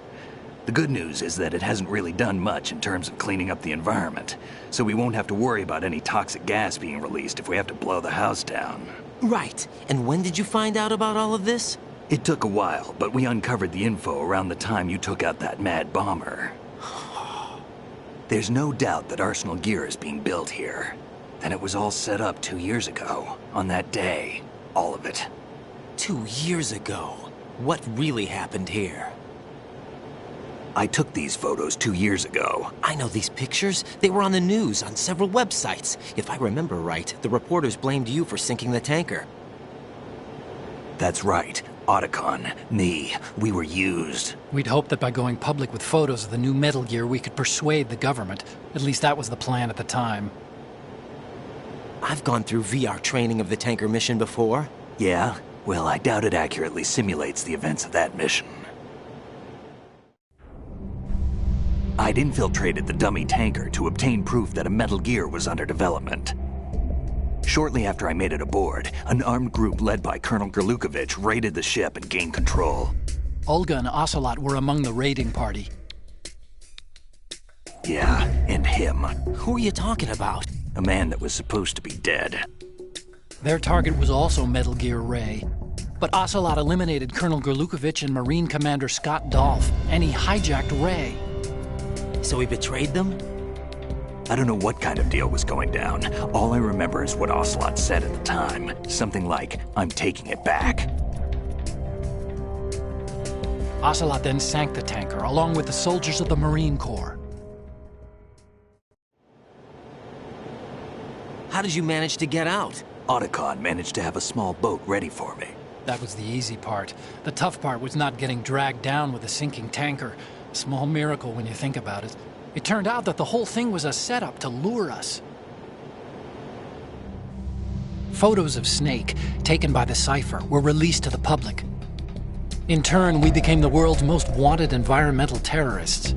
The good news is that it hasn't really done much in terms of cleaning up the environment, so we won't have to worry about any toxic gas being released if we have to blow the house down. Right. And when did you find out about all of this? It took a while, but we uncovered the info around the time you took out that mad bomber. There's no doubt that Arsenal gear is being built here. And it was all set up 2 years ago, on that day. All of it. 2 years ago? What really happened here? I took these photos 2 years ago. I know these pictures. They were on the news, on several websites. If I remember right, the reporters blamed you for sinking the tanker. That's right. Otacon, me, we were used. We'd hoped that by going public with photos of the new Metal Gear, we could persuade the government. At least that was the plan at the time. I've gone through VR training of the tanker mission before. Yeah? Well, I doubt it accurately simulates the events of that mission. I'd infiltrated the dummy tanker to obtain proof that a Metal Gear was under development. Shortly after I made it aboard, an armed group led by Colonel Gerlukovich raided the ship and gained control. Olga and Ocelot were among the raiding party. Yeah, and him. Who are you talking about? A man that was supposed to be dead. Their target was also Metal Gear Ray. But Ocelot eliminated Colonel Gerlukovich and Marine Commander Scott Dolph, and he hijacked Ray. So he betrayed them? I don't know what kind of deal was going down. All I remember is what Ocelot said at the time. Something like, "I'm taking it back." Ocelot then sank the tanker, along with the soldiers of the Marine Corps. How did you manage to get out? Otacon managed to have a small boat ready for me. That was the easy part. The tough part was not getting dragged down with a sinking tanker. A small miracle when you think about it. It turned out that the whole thing was a setup to lure us. Photos of Snake, taken by the Cypher, were released to the public. In turn, we became the world's most wanted environmental terrorists.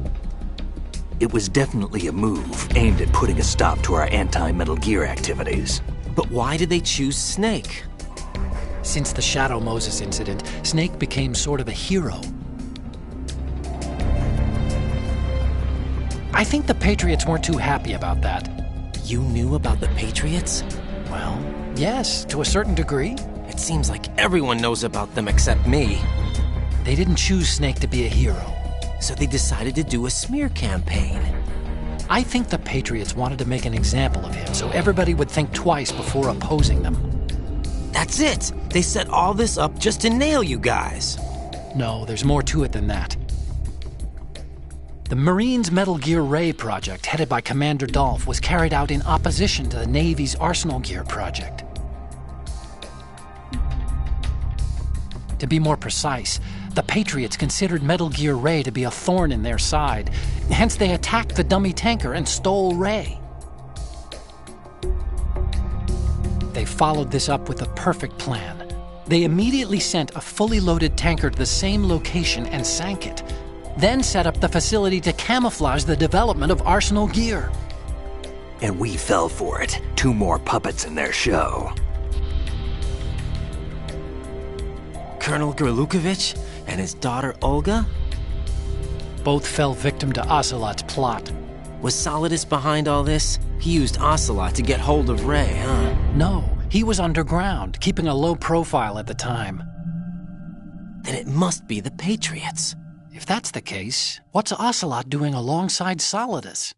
It was definitely a move aimed at putting a stop to our anti-Metal Gear activities. But why did they choose Snake? Since the Shadow Moses incident, Snake became sort of a hero. I think the Patriots weren't too happy about that. You knew about the Patriots? Well, yes, to a certain degree. It seems like everyone knows about them except me. They didn't choose Snake to be a hero. So they decided to do a smear campaign. I think the Patriots wanted to make an example of him so everybody would think twice before opposing them. That's it! They set all this up just to nail you guys. No, there's more to it than that. The Marines' Metal Gear Ray project, headed by Commander Dolph, was carried out in opposition to the Navy's Arsenal Gear project. To be more precise, the Patriots considered Metal Gear Ray to be a thorn in their side. Hence, they attacked the dummy tanker and stole Ray. They followed this up with a perfect plan. They immediately sent a fully loaded tanker to the same location and sank it, then set up the facility to camouflage the development of Arsenal Gear. And we fell for it. 2 more puppets in their show. Colonel Gerlukovich and his daughter Olga? Both fell victim to Ocelot's plot. Was Solidus behind all this? He used Ocelot to get hold of Ray, huh? No, he was underground, keeping a low profile at the time. Then it must be the Patriots. If that's the case, what's Ocelot doing alongside Solidus?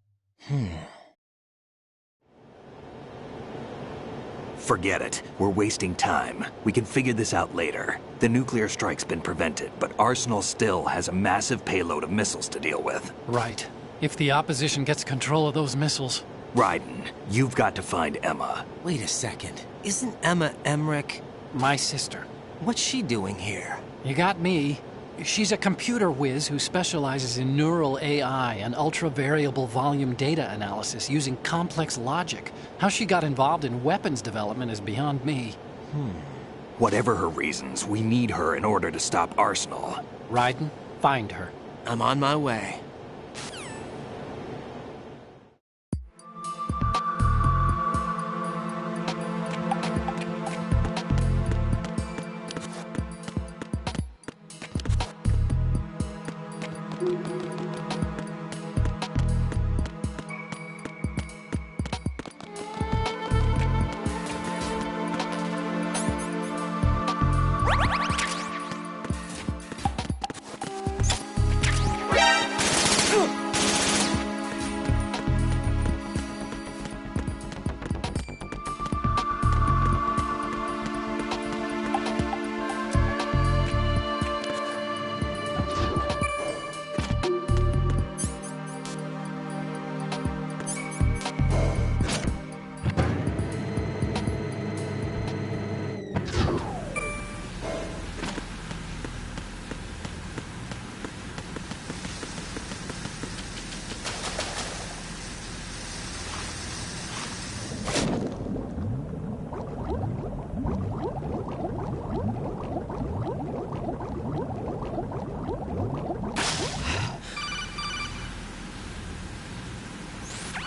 Forget it. We're wasting time. We can figure this out later. The nuclear strike's been prevented, but Arsenal still has a massive payload of missiles to deal with. Right. If the opposition gets control of those missiles, Raiden, you've got to find Emma. Wait a second. Isn't Emma Emmerich? My sister. What's she doing here? You got me. She's a computer whiz who specializes in neural AI and ultra-variable volume data analysis using complex logic. How she got involved in weapons development is beyond me. Whatever her reasons, we need her in order to stop Arsenal. Raiden, find her. I'm on my way.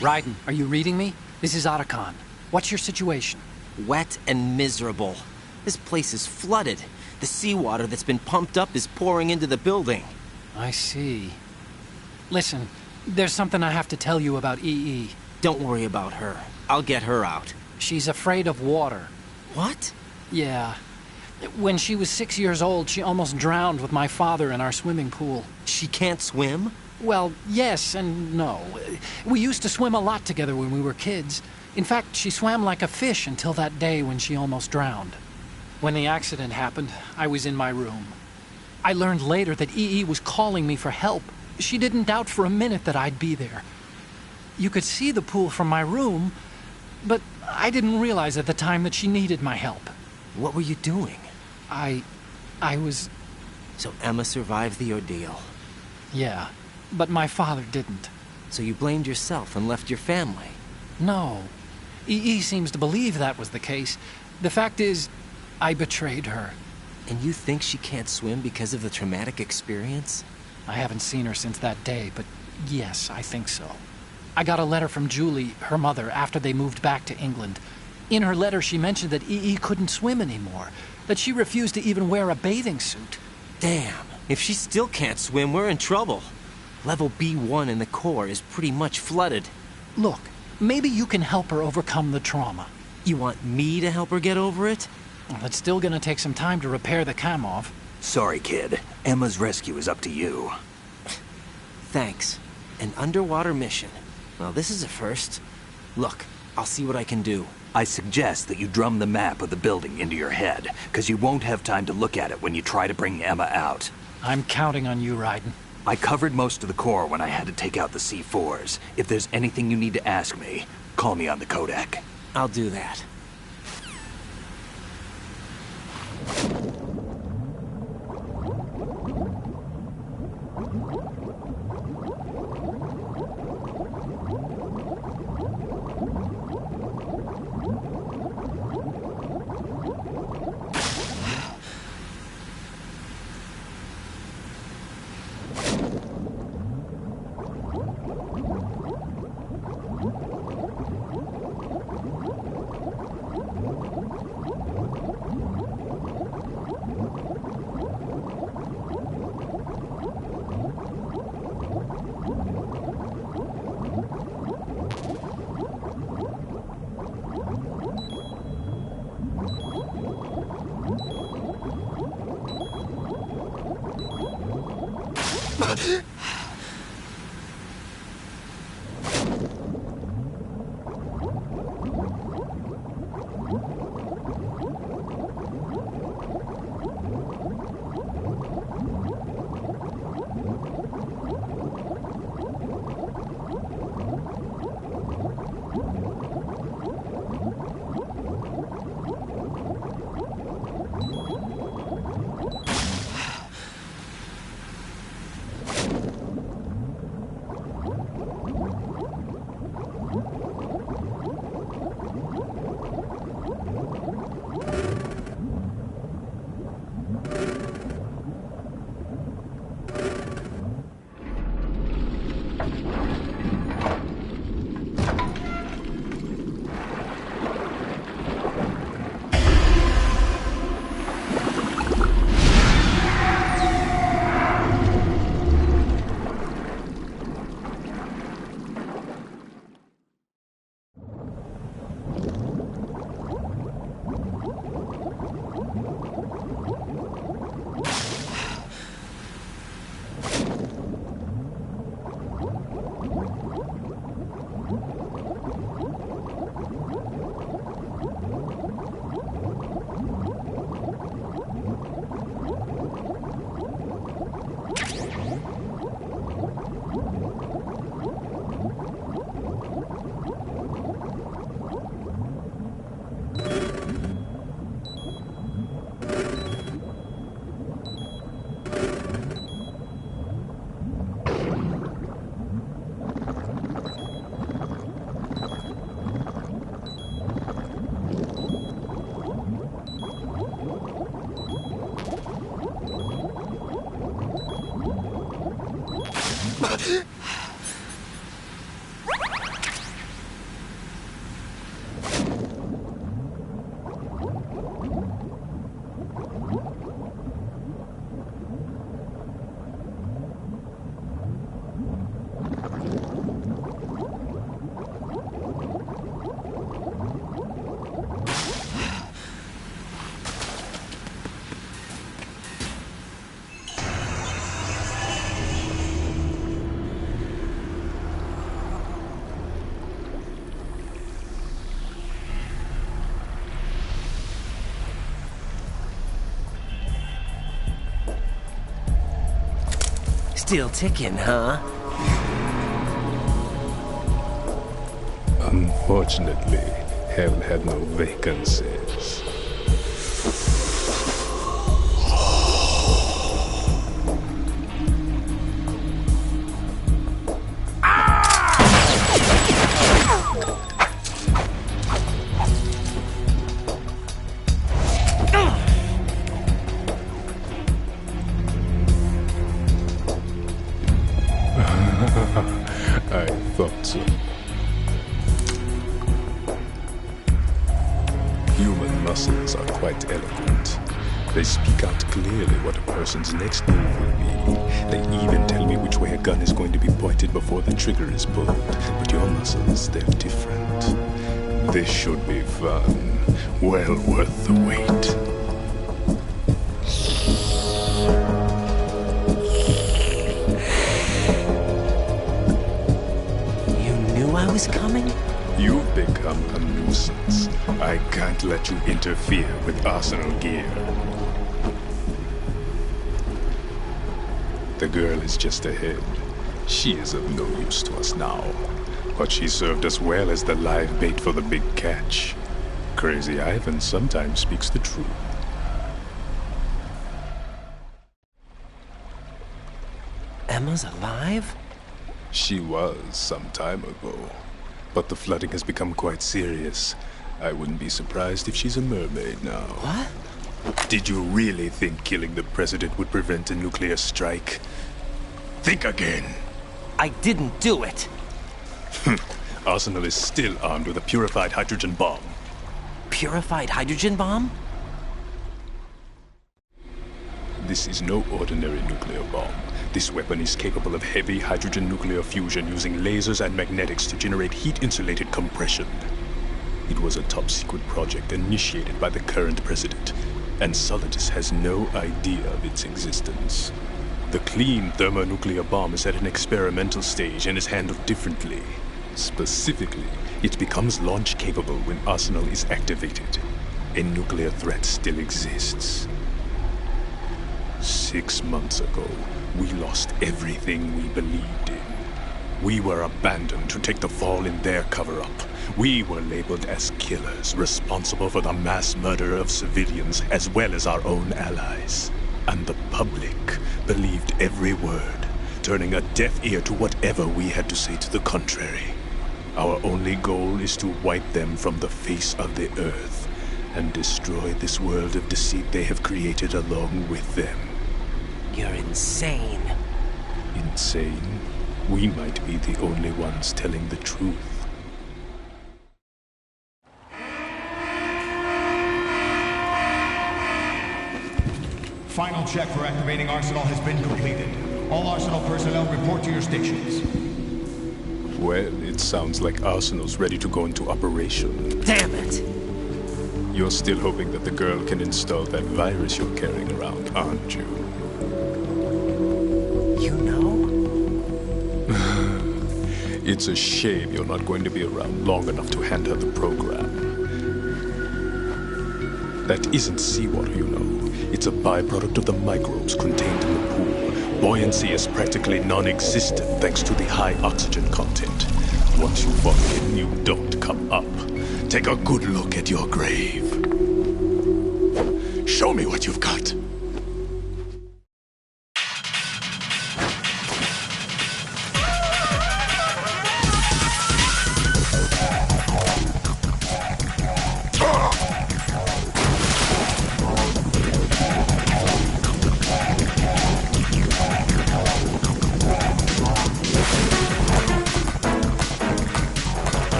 Raiden, are you reading me? This is Otacon. What's your situation? Wet and miserable. This place is flooded. The seawater that's been pumped up is pouring into the building. I see. Listen, there's something I have to tell you about EE. Don't worry about her. I'll get her out. She's afraid of water. What? Yeah. When she was 6 years old, she almost drowned with my father in our swimming pool. She can't swim? Well, yes and no. We used to swim a lot together when we were kids. In fact, she swam like a fish until that day when she almost drowned. When the accident happened, I was in my room. I learned later that EE was calling me for help. She didn't doubt for a minute that I'd be there. You could see the pool from my room, but I didn't realize at the time that she needed my help. What were you doing? I was... So Emma survived the ordeal. Yeah, but my father didn't. So you blamed yourself and left your family? No. EE seems to believe that was the case. The fact is, I betrayed her. And you think she can't swim because of the traumatic experience? I haven't seen her since that day, but yes, I think so. I got a letter from Julie, her mother, after they moved back to England. In her letter, she mentioned that EE couldn't swim anymore, that she refused to even wear a bathing suit. Damn, if she still can't swim, we're in trouble. Level B1 in the core is pretty much flooded. Look, maybe you can help her overcome the trauma. You want me to help her get over it? Well, it's still gonna take some time to repair the Kamov. Sorry, kid. Emma's rescue is up to you. Thanks. An underwater mission. Well, this is a first. Look, I'll see what I can do. I suggest that you drum the map of the building into your head, because you won't have time to look at it when you try to bring Emma out. I'm counting on you, Raiden. I covered most of the core when I had to take out the C4s. If there's anything you need to ask me, call me on the codec. I'll do that. Still ticking, huh? Unfortunately, hell had no vacancies. I thought so. Human muscles are quite eloquent. They speak out clearly what a person's next move will be. They even tell me which way a gun is going to be pointed before the trigger is pulled. But your muscles, they're different. This should be fun. Well worth the wait. I was coming? You've become a nuisance. I can't let you interfere with Arsenal gear. The girl is just ahead. She is of no use to us now. But she served us well as the live bait for the big catch. Crazy Ivan sometimes speaks the truth. Emma's alive? She was some time ago, but the flooding has become quite serious. I wouldn't be surprised if she's a mermaid now. What? Did you really think killing the president would prevent a nuclear strike? Think again. I didn't do it. Arsenal is still armed with a purified hydrogen bomb. Purified hydrogen bomb? This is no ordinary nuclear bomb. This weapon is capable of heavy hydrogen nuclear fusion using lasers and magnetics to generate heat-insulated compression. It was a top-secret project initiated by the current president, and Solidus has no idea of its existence. The clean thermonuclear bomb is at an experimental stage and is handled differently. Specifically, it becomes launch-capable when Arsenal is activated. A nuclear threat still exists. 6 months ago, we lost everything we believed in. We were abandoned to take the fall in their cover-up. We were labeled as killers, responsible for the mass murder of civilians as well as our own allies. And the public believed every word, turning a deaf ear to whatever we had to say to the contrary. Our only goal is to wipe them from the face of the earth and destroy this world of deceit they have created along with them. You're insane. Insane? We might be the only ones telling the truth. Final check for activating Arsenal has been completed. All Arsenal personnel report to your stations. Well, it sounds like Arsenal's ready to go into operation. Damn it! You're still hoping that the girl can install that virus you're carrying around, aren't you? You know? It's a shame you're not going to be around long enough to hand her the program. That isn't seawater, you know. It's a byproduct of the microbes contained in the pool. Buoyancy is practically non-existent thanks to the high oxygen content. Once you fall in, you don't come up. Take a good look at your grave. Show me what you've got.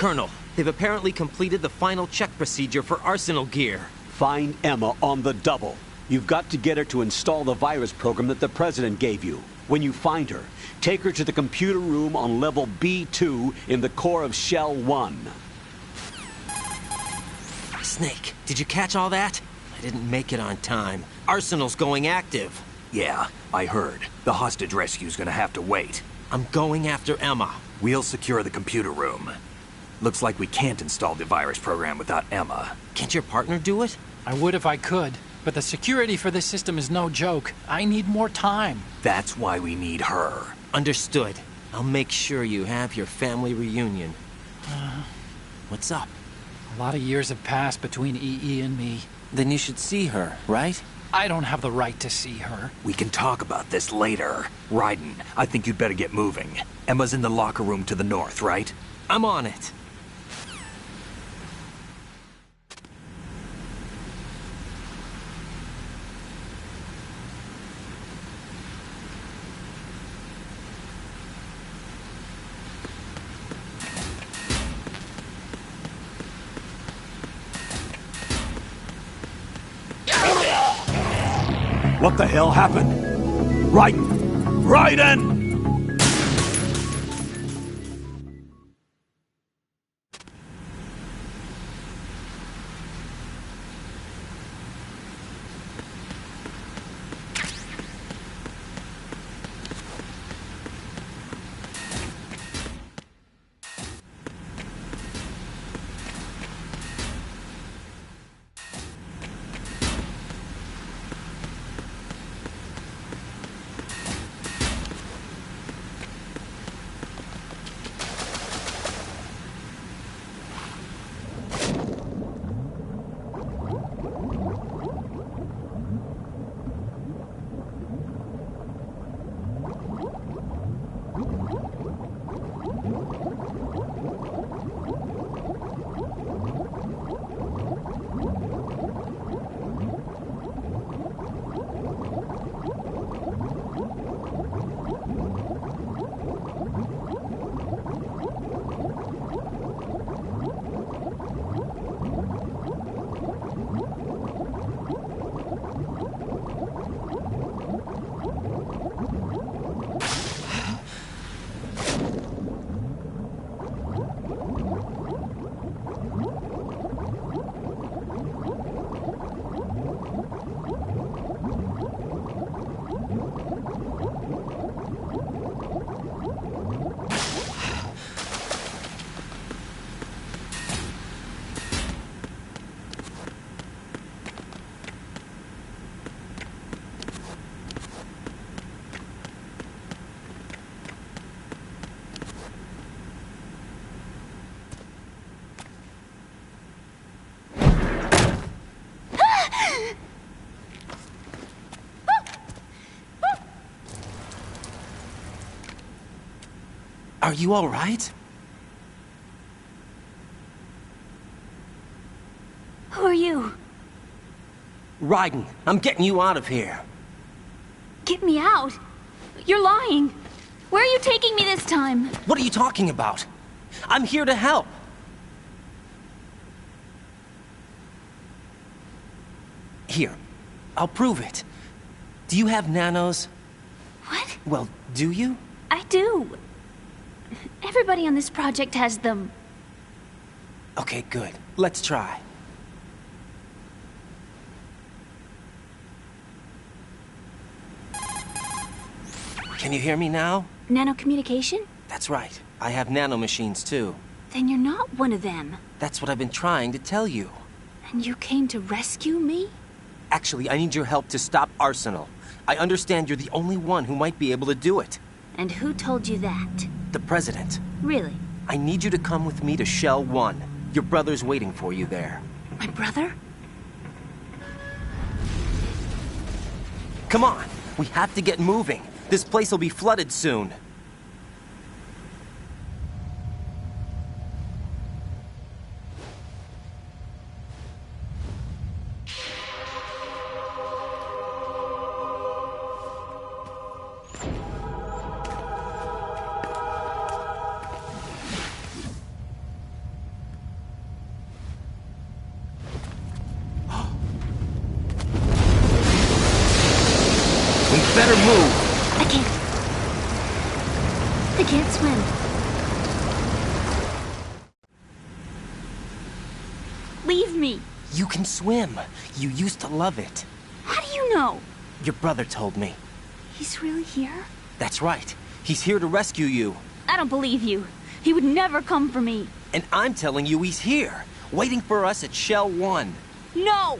Colonel, they've apparently completed the final check procedure for arsenal gear. Find Emma on the double. You've got to get her to install the virus program that the President gave you. When you find her, take her to the computer room on level B2 in the core of Shell 1. Snake, did you catch all that? I didn't make it on time. Arsenal's going active. Yeah, I heard. The hostage rescue's gonna have to wait. I'm going after Emma. We'll secure the computer room. Looks like we can't install the virus program without Emma. Can't your partner do it? I would if I could, but the security for this system is no joke. I need more time. That's why we need her. Understood. I'll make sure you have your family reunion. What's up? A lot of years have passed between EE and me. Then you should see her, right? I don't have the right to see her. We can talk about this later. Raiden, I think you'd better get moving. Emma's in the locker room to the north, right? I'm on it. What the hell happened? Raiden! Raiden! Are you all right? Who are you? Raiden, I'm getting you out of here. Get me out? You're lying. Where are you taking me this time? What are you talking about? I'm here to help. Here, I'll prove it. Do you have nanos? What? Well, do you? I do. Everybody on this project has them. Okay, good. Let's try. Can you hear me now? Nanocommunication? That's right. I have nanomachines too. Then you're not one of them. That's what I've been trying to tell you. And you came to rescue me? Actually, I need your help to stop Arsenal. I understand you're the only one who might be able to do it. And who told you that? The President. Really? I need you to come with me to Shell 1. Your brother's waiting for you there. My brother? Come on! We have to get moving. This place will be flooded soon. better move. I can't swim. Leave me. You can swim. You used to love it. How do you know? Your brother told me. He's really here? That's right. He's here to rescue you. I don't believe you. He would never come for me. And I'm telling you he's here, waiting for us at Shell 1. No!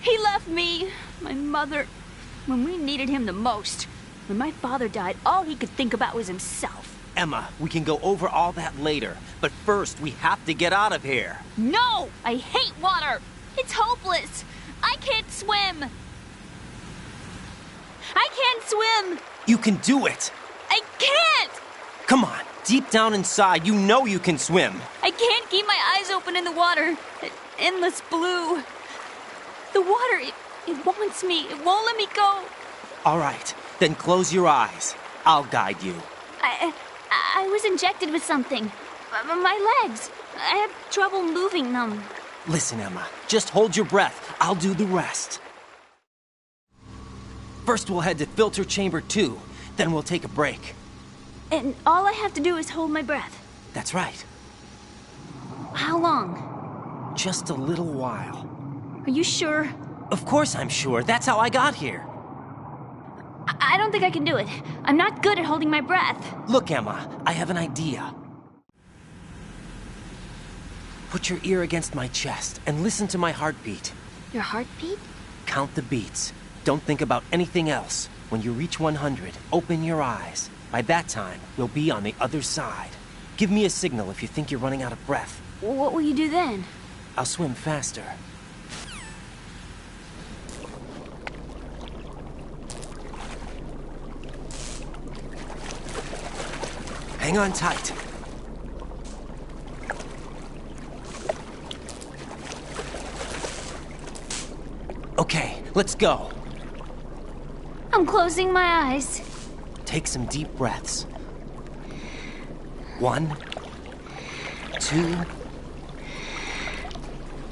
He left me, my mother, when we needed him the most. When my father died, all he could think about was himself. Emma, we can go over all that later, but first we have to get out of here. No! I hate water! It's hopeless! I can't swim! I can't swim! You can do it! I can't! Come on, deep down inside, you know you can swim. I can't keep my eyes open in the water. Endless blue. The water, it wants me. It won't let me go. All right, then close your eyes. I'll guide you. I was injected with something. My legs. I have trouble moving them. Listen, Emma, just hold your breath. I'll do the rest. First we'll head to filter chamber 2, then we'll take a break. And all I have to do is hold my breath. That's right. How long? Just a little while. Are you sure? Of course I'm sure. That's how I got here. I don't think I can do it. I'm not good at holding my breath. Look, Emma, I have an idea. Put your ear against my chest and listen to my heartbeat. Your heartbeat? Count the beats. Don't think about anything else. When you reach 100, open your eyes. By that time, we'll be on the other side. Give me a signal if you think you're running out of breath. What will you do then? I'll swim faster. Hang on tight. Okay, let's go. I'm closing my eyes. Take some deep breaths. 1, 2,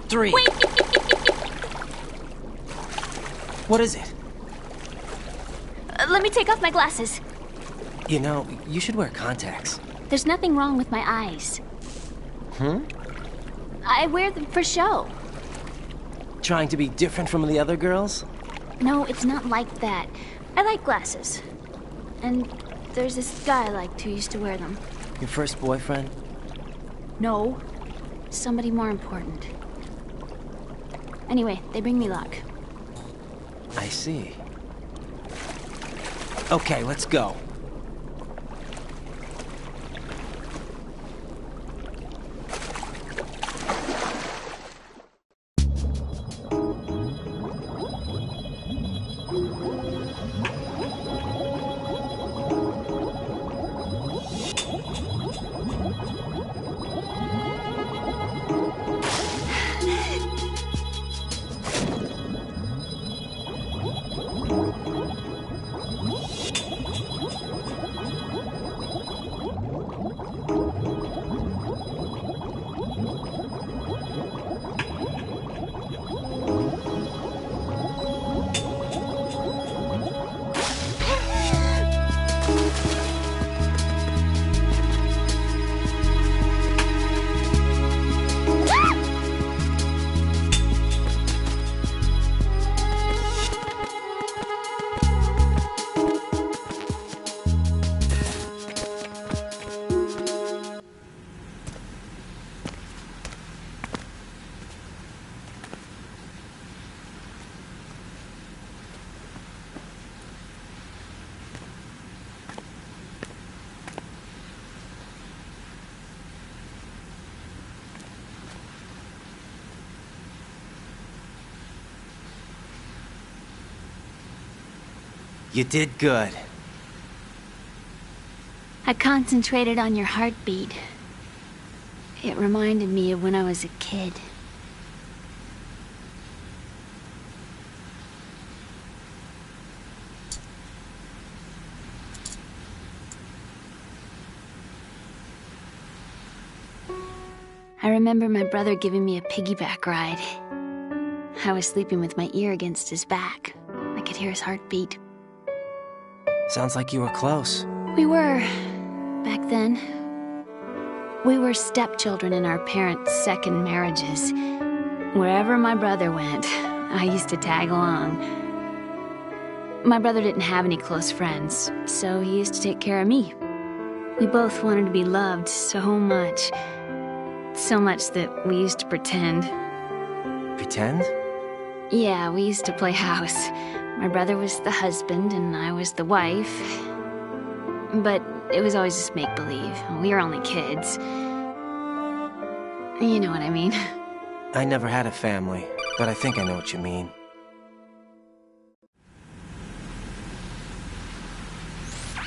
3. Wait! What is it? Let me take off my glasses. You know, you should wear contacts. There's nothing wrong with my eyes. I wear them for show. Trying to be different from the other girls? No, it's not like that. I like glasses. And there's this guy I liked who used to wear them. Your first boyfriend? No. Somebody more important. Anyway, they bring me luck. I see. Okay, let's go. You did good. I concentrated on your heartbeat. It reminded me of when I was a kid. I remember my brother giving me a piggyback ride. I was sleeping with my ear against his back. I could hear his heartbeat. Sounds like you were close. We were, back then. We were stepchildren in our parents' second marriages. Wherever my brother went, I used to tag along. My brother didn't have any close friends, so he used to take care of me. We both wanted to be loved so much. So much that we used to pretend. Pretend? Yeah, we used to play house. My brother was the husband and I was the wife. But it was always just make-believe. We were only kids. You know what I mean. I never had a family, but I think I know what you mean.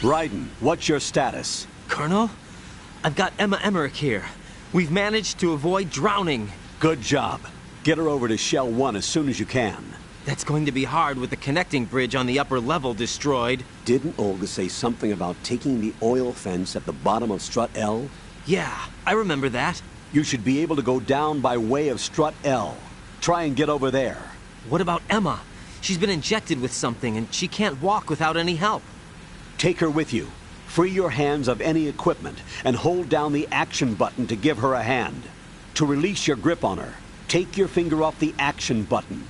Raiden, what's your status? Colonel? I've got Emma Emmerich here. We've managed to avoid drowning. Good job. Get her over to Shell 1 as soon as you can. That's going to be hard with the connecting bridge on the upper level destroyed. Didn't Olga say something about taking the oil fence at the bottom of Strut L? Yeah, I remember that. You should be able to go down by way of Strut L. Try and get over there. What about Emma? She's been injected with something and she can't walk without any help. Take her with you. Free your hands of any equipment and hold down the action button to give her a hand. To release your grip on her, take your finger off the action button.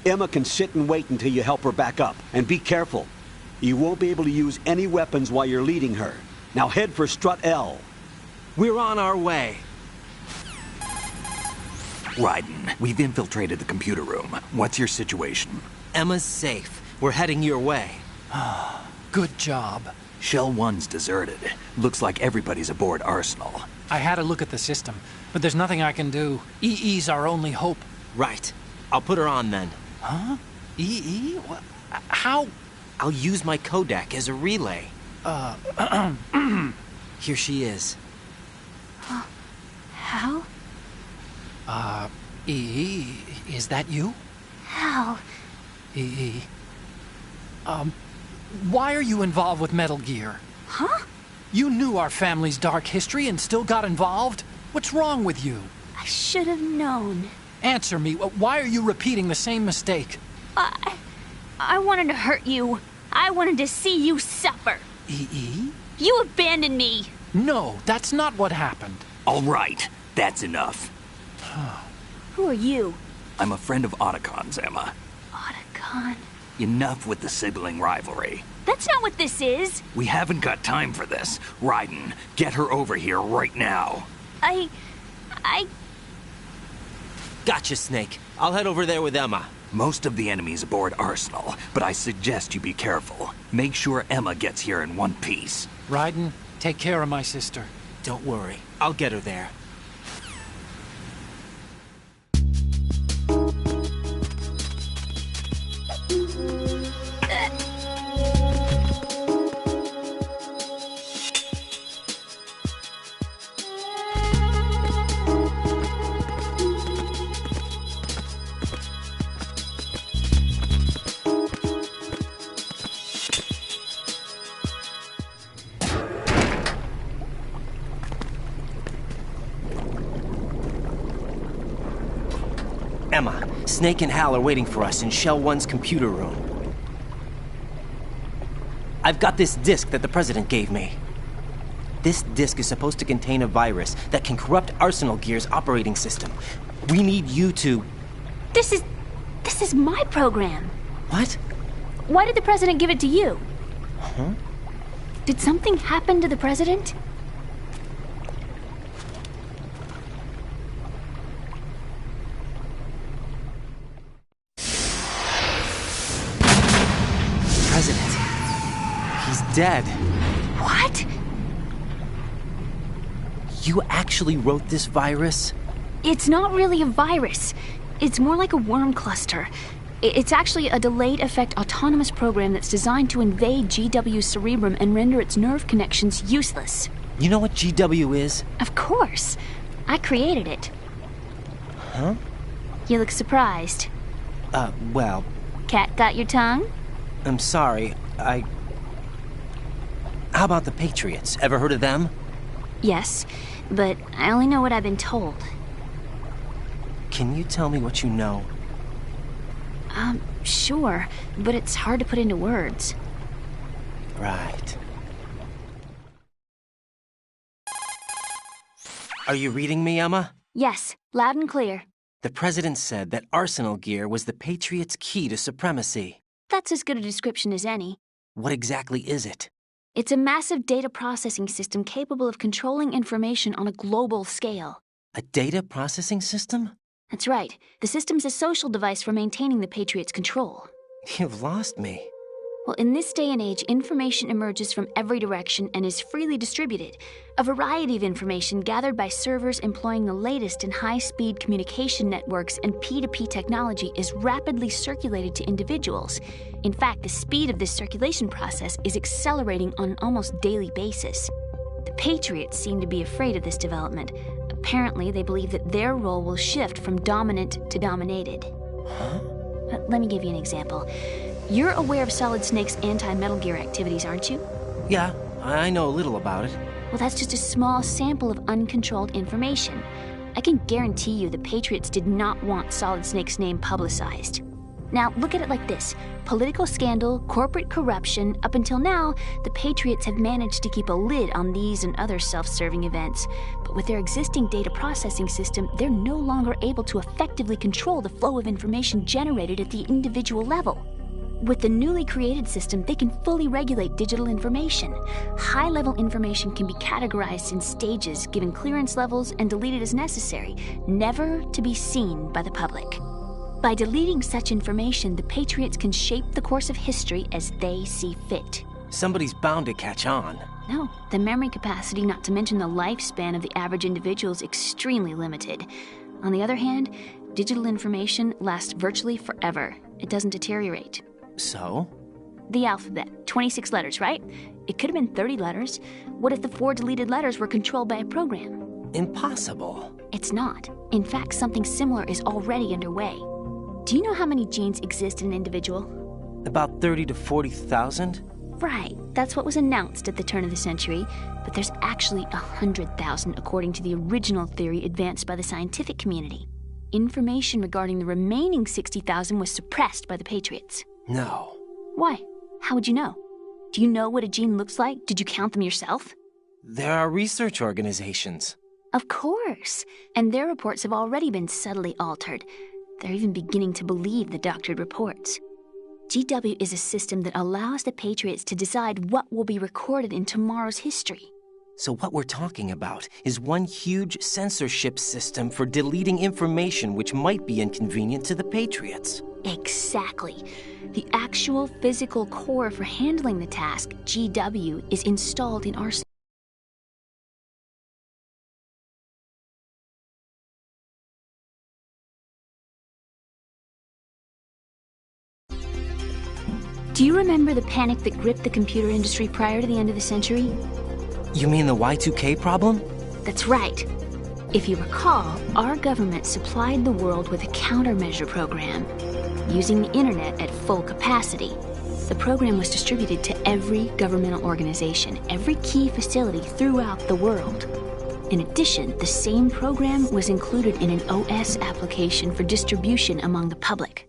Emma can sit and wait until you help her back up. And be careful. You won't be able to use any weapons while you're leading her. Now head for Strut L. We're on our way. Raiden, we've infiltrated the computer room. What's your situation? Emma's safe. We're heading your way. Good job. Shell 1's deserted. Looks like everybody's aboard Arsenal. I had a look at the system, but there's nothing I can do. EE's our only hope. Right. I'll put her on then. Huh? EE? What? How? I'll use my Kodak as a relay. Here she is. How? EE, is that you? How? EE. Why are you involved with Metal Gear? Huh? You knew our family's dark history and still got involved? What's wrong with you? I should have known. Answer me. Why are you repeating the same mistake? I wanted to hurt you. I wanted to see you suffer. EE? You abandoned me. No, that's not what happened. All right, that's enough. Who are you? I'm a friend of Otacon's, Emma. Otacon? Enough with the sibling rivalry. That's not what this is. We haven't got time for this. Raiden, get her over here right now. I... Gotcha, Snake. I'll head over there with Emma. Most of the enemy's aboard Arsenal, but I suggest you be careful. Make sure Emma gets here in one piece. Raiden, take care of my sister. Don't worry. I'll get her there. Emma, Snake and Hal are waiting for us in Shell 1's computer room. I've got this disk that the President gave me. This disk is supposed to contain a virus that can corrupt Arsenal Gear's operating system. We need you to... This is my program. What? Why did the President give it to you? Huh? Did something happen to the President? President. He's dead. What? You actually wrote this virus? It's not really a virus. It's more like a worm cluster. It's actually a delayed effect autonomous program that's designed to invade GW's cerebrum and render its nerve connections useless. You know what GW is? Of course. I created it. Huh? You look surprised. Well... Cat got your tongue? I'm sorry, How about the Patriots? Ever heard of them? Yes, but I only know what I've been told. Can you tell me what you know? Sure, but it's hard to put into words. Right. Are you reading me, Emma? Yes, loud and clear. The president said that arsenal gear was the Patriots' key to supremacy. That's as good a description as any. What exactly is it? It's a massive data processing system capable of controlling information on a global scale. A data processing system? That's right. The system's a social device for maintaining the Patriots' control. You've lost me. Well, in this day and age, information emerges from every direction and is freely distributed. A variety of information gathered by servers employing the latest in high-speed communication networks and P2P technology is rapidly circulated to individuals. In fact, the speed of this circulation process is accelerating on an almost daily basis. The Patriots seem to be afraid of this development. Apparently, they believe that their role will shift from dominant to dominated. Huh? Let me give you an example. You're aware of Solid Snake's anti-Metal Gear activities, aren't you? Yeah, I know a little about it. Well, that's just a small sample of uncontrolled information. I can guarantee you the Patriots did not want Solid Snake's name publicized. Now, look at it like this. Political scandal, corporate corruption, up until now, the Patriots have managed to keep a lid on these and other self-serving events. But with their existing data processing system, they're no longer able to effectively control the flow of information generated at the individual level. With the newly created system, they can fully regulate digital information. High-level information can be categorized in stages, given clearance levels, and deleted as necessary, never to be seen by the public. By deleting such information, the Patriots can shape the course of history as they see fit. Somebody's bound to catch on. No, the memory capacity, not to mention the lifespan of the average individual, is extremely limited. On the other hand, digital information lasts virtually forever. It doesn't deteriorate. So? The alphabet, 26 letters, right? It could have been 30 letters. What if the 4 deleted letters were controlled by a program? Impossible. It's not. In fact, something similar is already underway. Do you know how many genes exist in an individual? About 30 to 40,000? Right. That's what was announced at the turn of the century. But there's actually 100,000 according to the original theory advanced by the scientific community. Information regarding the remaining 60,000 was suppressed by the Patriots. No. Why? How would you know? Do you know what a gene looks like? Did you count them yourself? There are research organizations. Of course. And their reports have already been subtly altered. They're even beginning to believe the doctored reports. GW is a system that allows the Patriots to decide what will be recorded in tomorrow's history. So what we're talking about is one huge censorship system for deleting information which might be inconvenient to the Patriots. Exactly. The actual physical core for handling the task, GW, is installed in our... Do you remember the panic that gripped the computer industry prior to the end of the century? You mean the Y2K problem? That's right. If you recall, our government supplied the world with a countermeasure program. Using the internet at full capacity, the program was distributed to every governmental organization, every key facility throughout the world. In addition, the same program was included in an OS application for distribution among the public.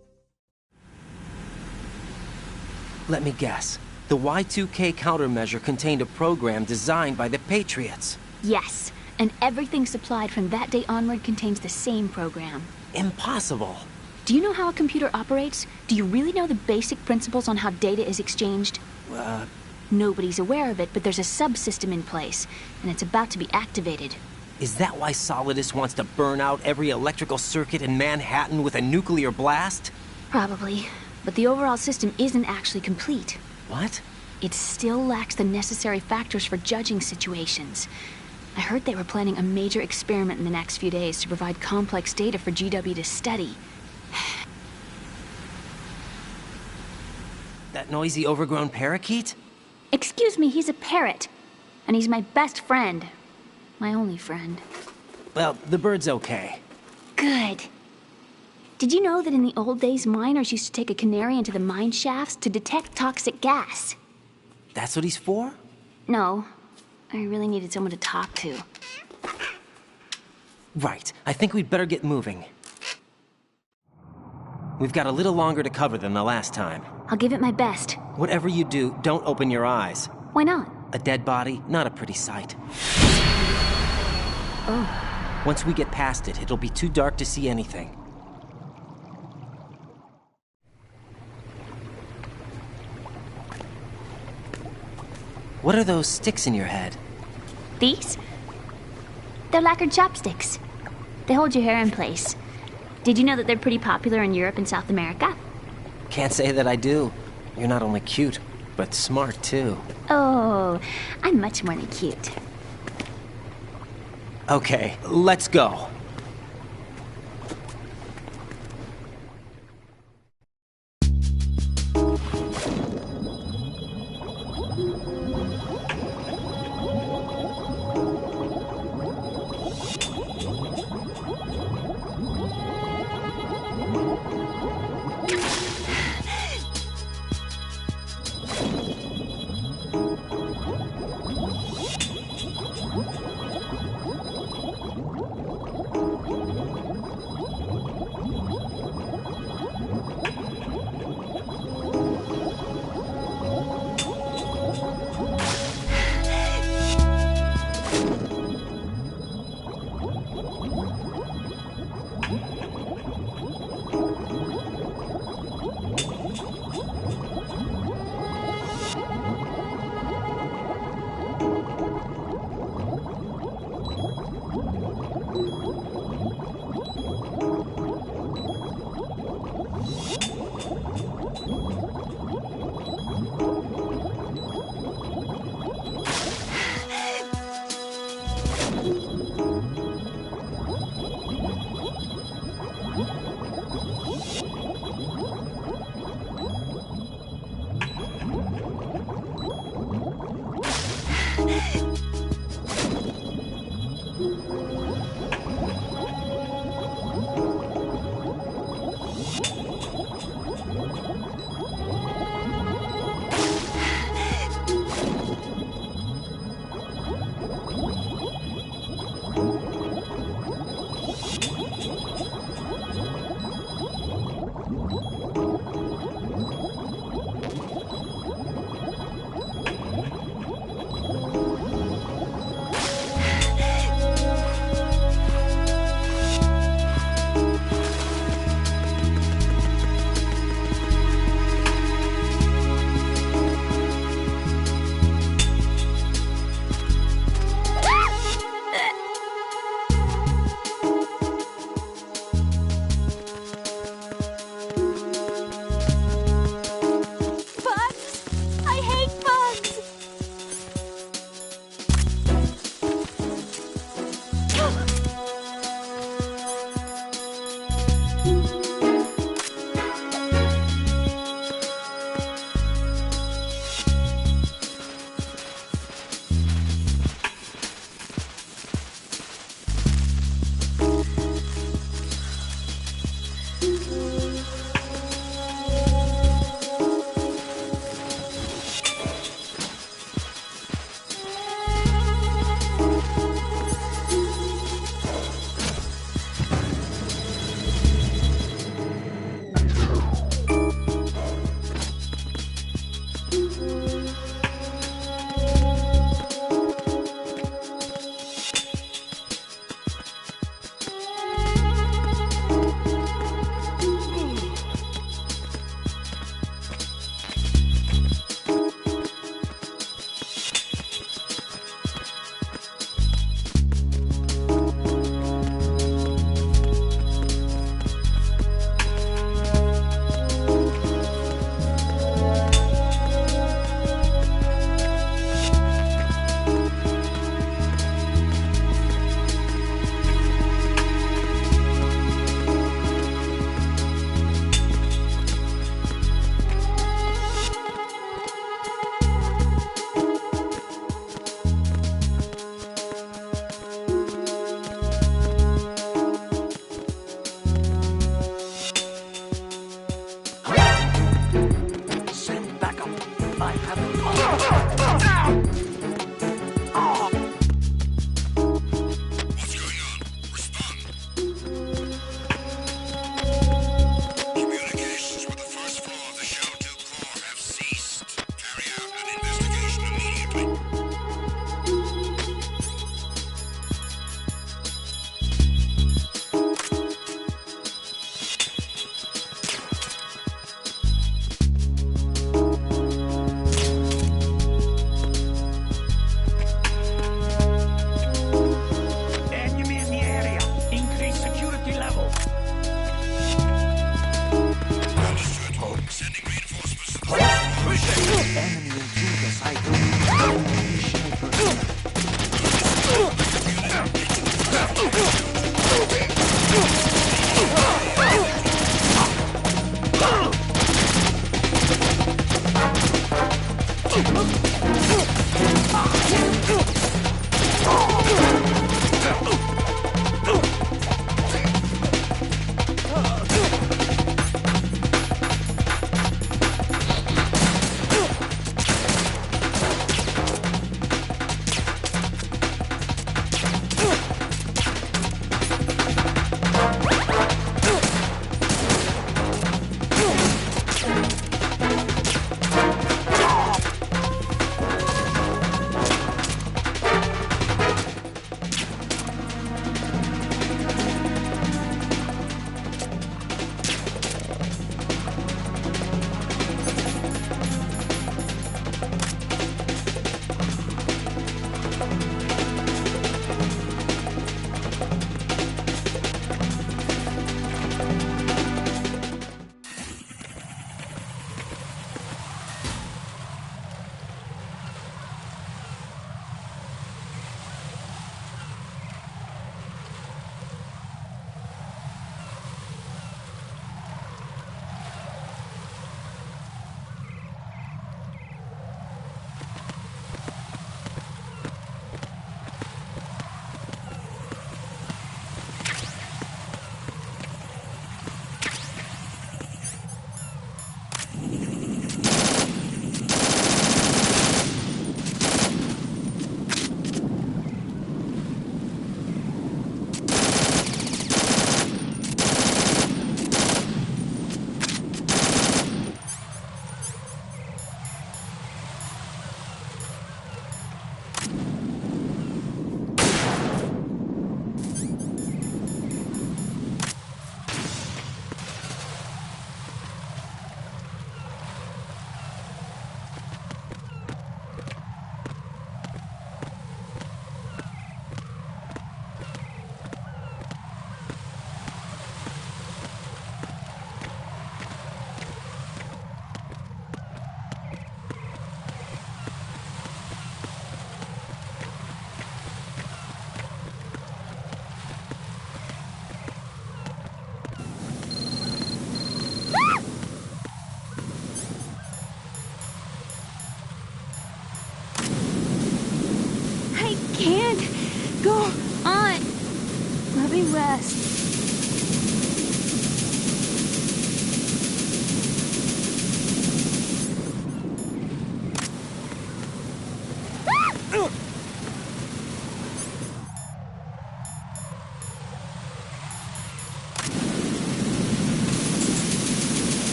Let me guess. The Y2K countermeasure contained a program designed by the Patriots. Yes, and everything supplied from that day onward contains the same program. Impossible. Do you know how a computer operates? Do you really know the basic principles on how data is exchanged? Nobody's aware of it, but there's a subsystem in place, and it's about to be activated. Is that why Solidus wants to burn out every electrical circuit in Manhattan with a nuclear blast? Probably, but the overall system isn't actually complete. What? It still lacks the necessary factors for judging situations. I heard they were planning a major experiment in the next few days to provide complex data for GW to study. That noisy, overgrown parakeet? Excuse me, he's a parrot. And he's my best friend. My only friend. Well, the bird's okay. Good. Did you know that in the old days, miners used to take a canary into the mine shafts to detect toxic gas? That's what he's for? No. I really needed someone to talk to. Right. I think we'd better get moving. We've got a little longer to cover than the last time. I'll give it my best. Whatever you do, don't open your eyes. Why not? A dead body, not a pretty sight. Oh. Once we get past it, it'll be too dark to see anything. What are those sticks in your head? These? They're lacquered chopsticks. They hold your hair in place. Did you know that they're pretty popular in Europe and South America? Can't say that I do. You're not only cute, but smart too. Oh, I'm much more than cute. Okay, let's go.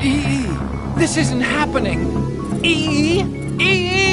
EE! This isn't happening! EE! EE!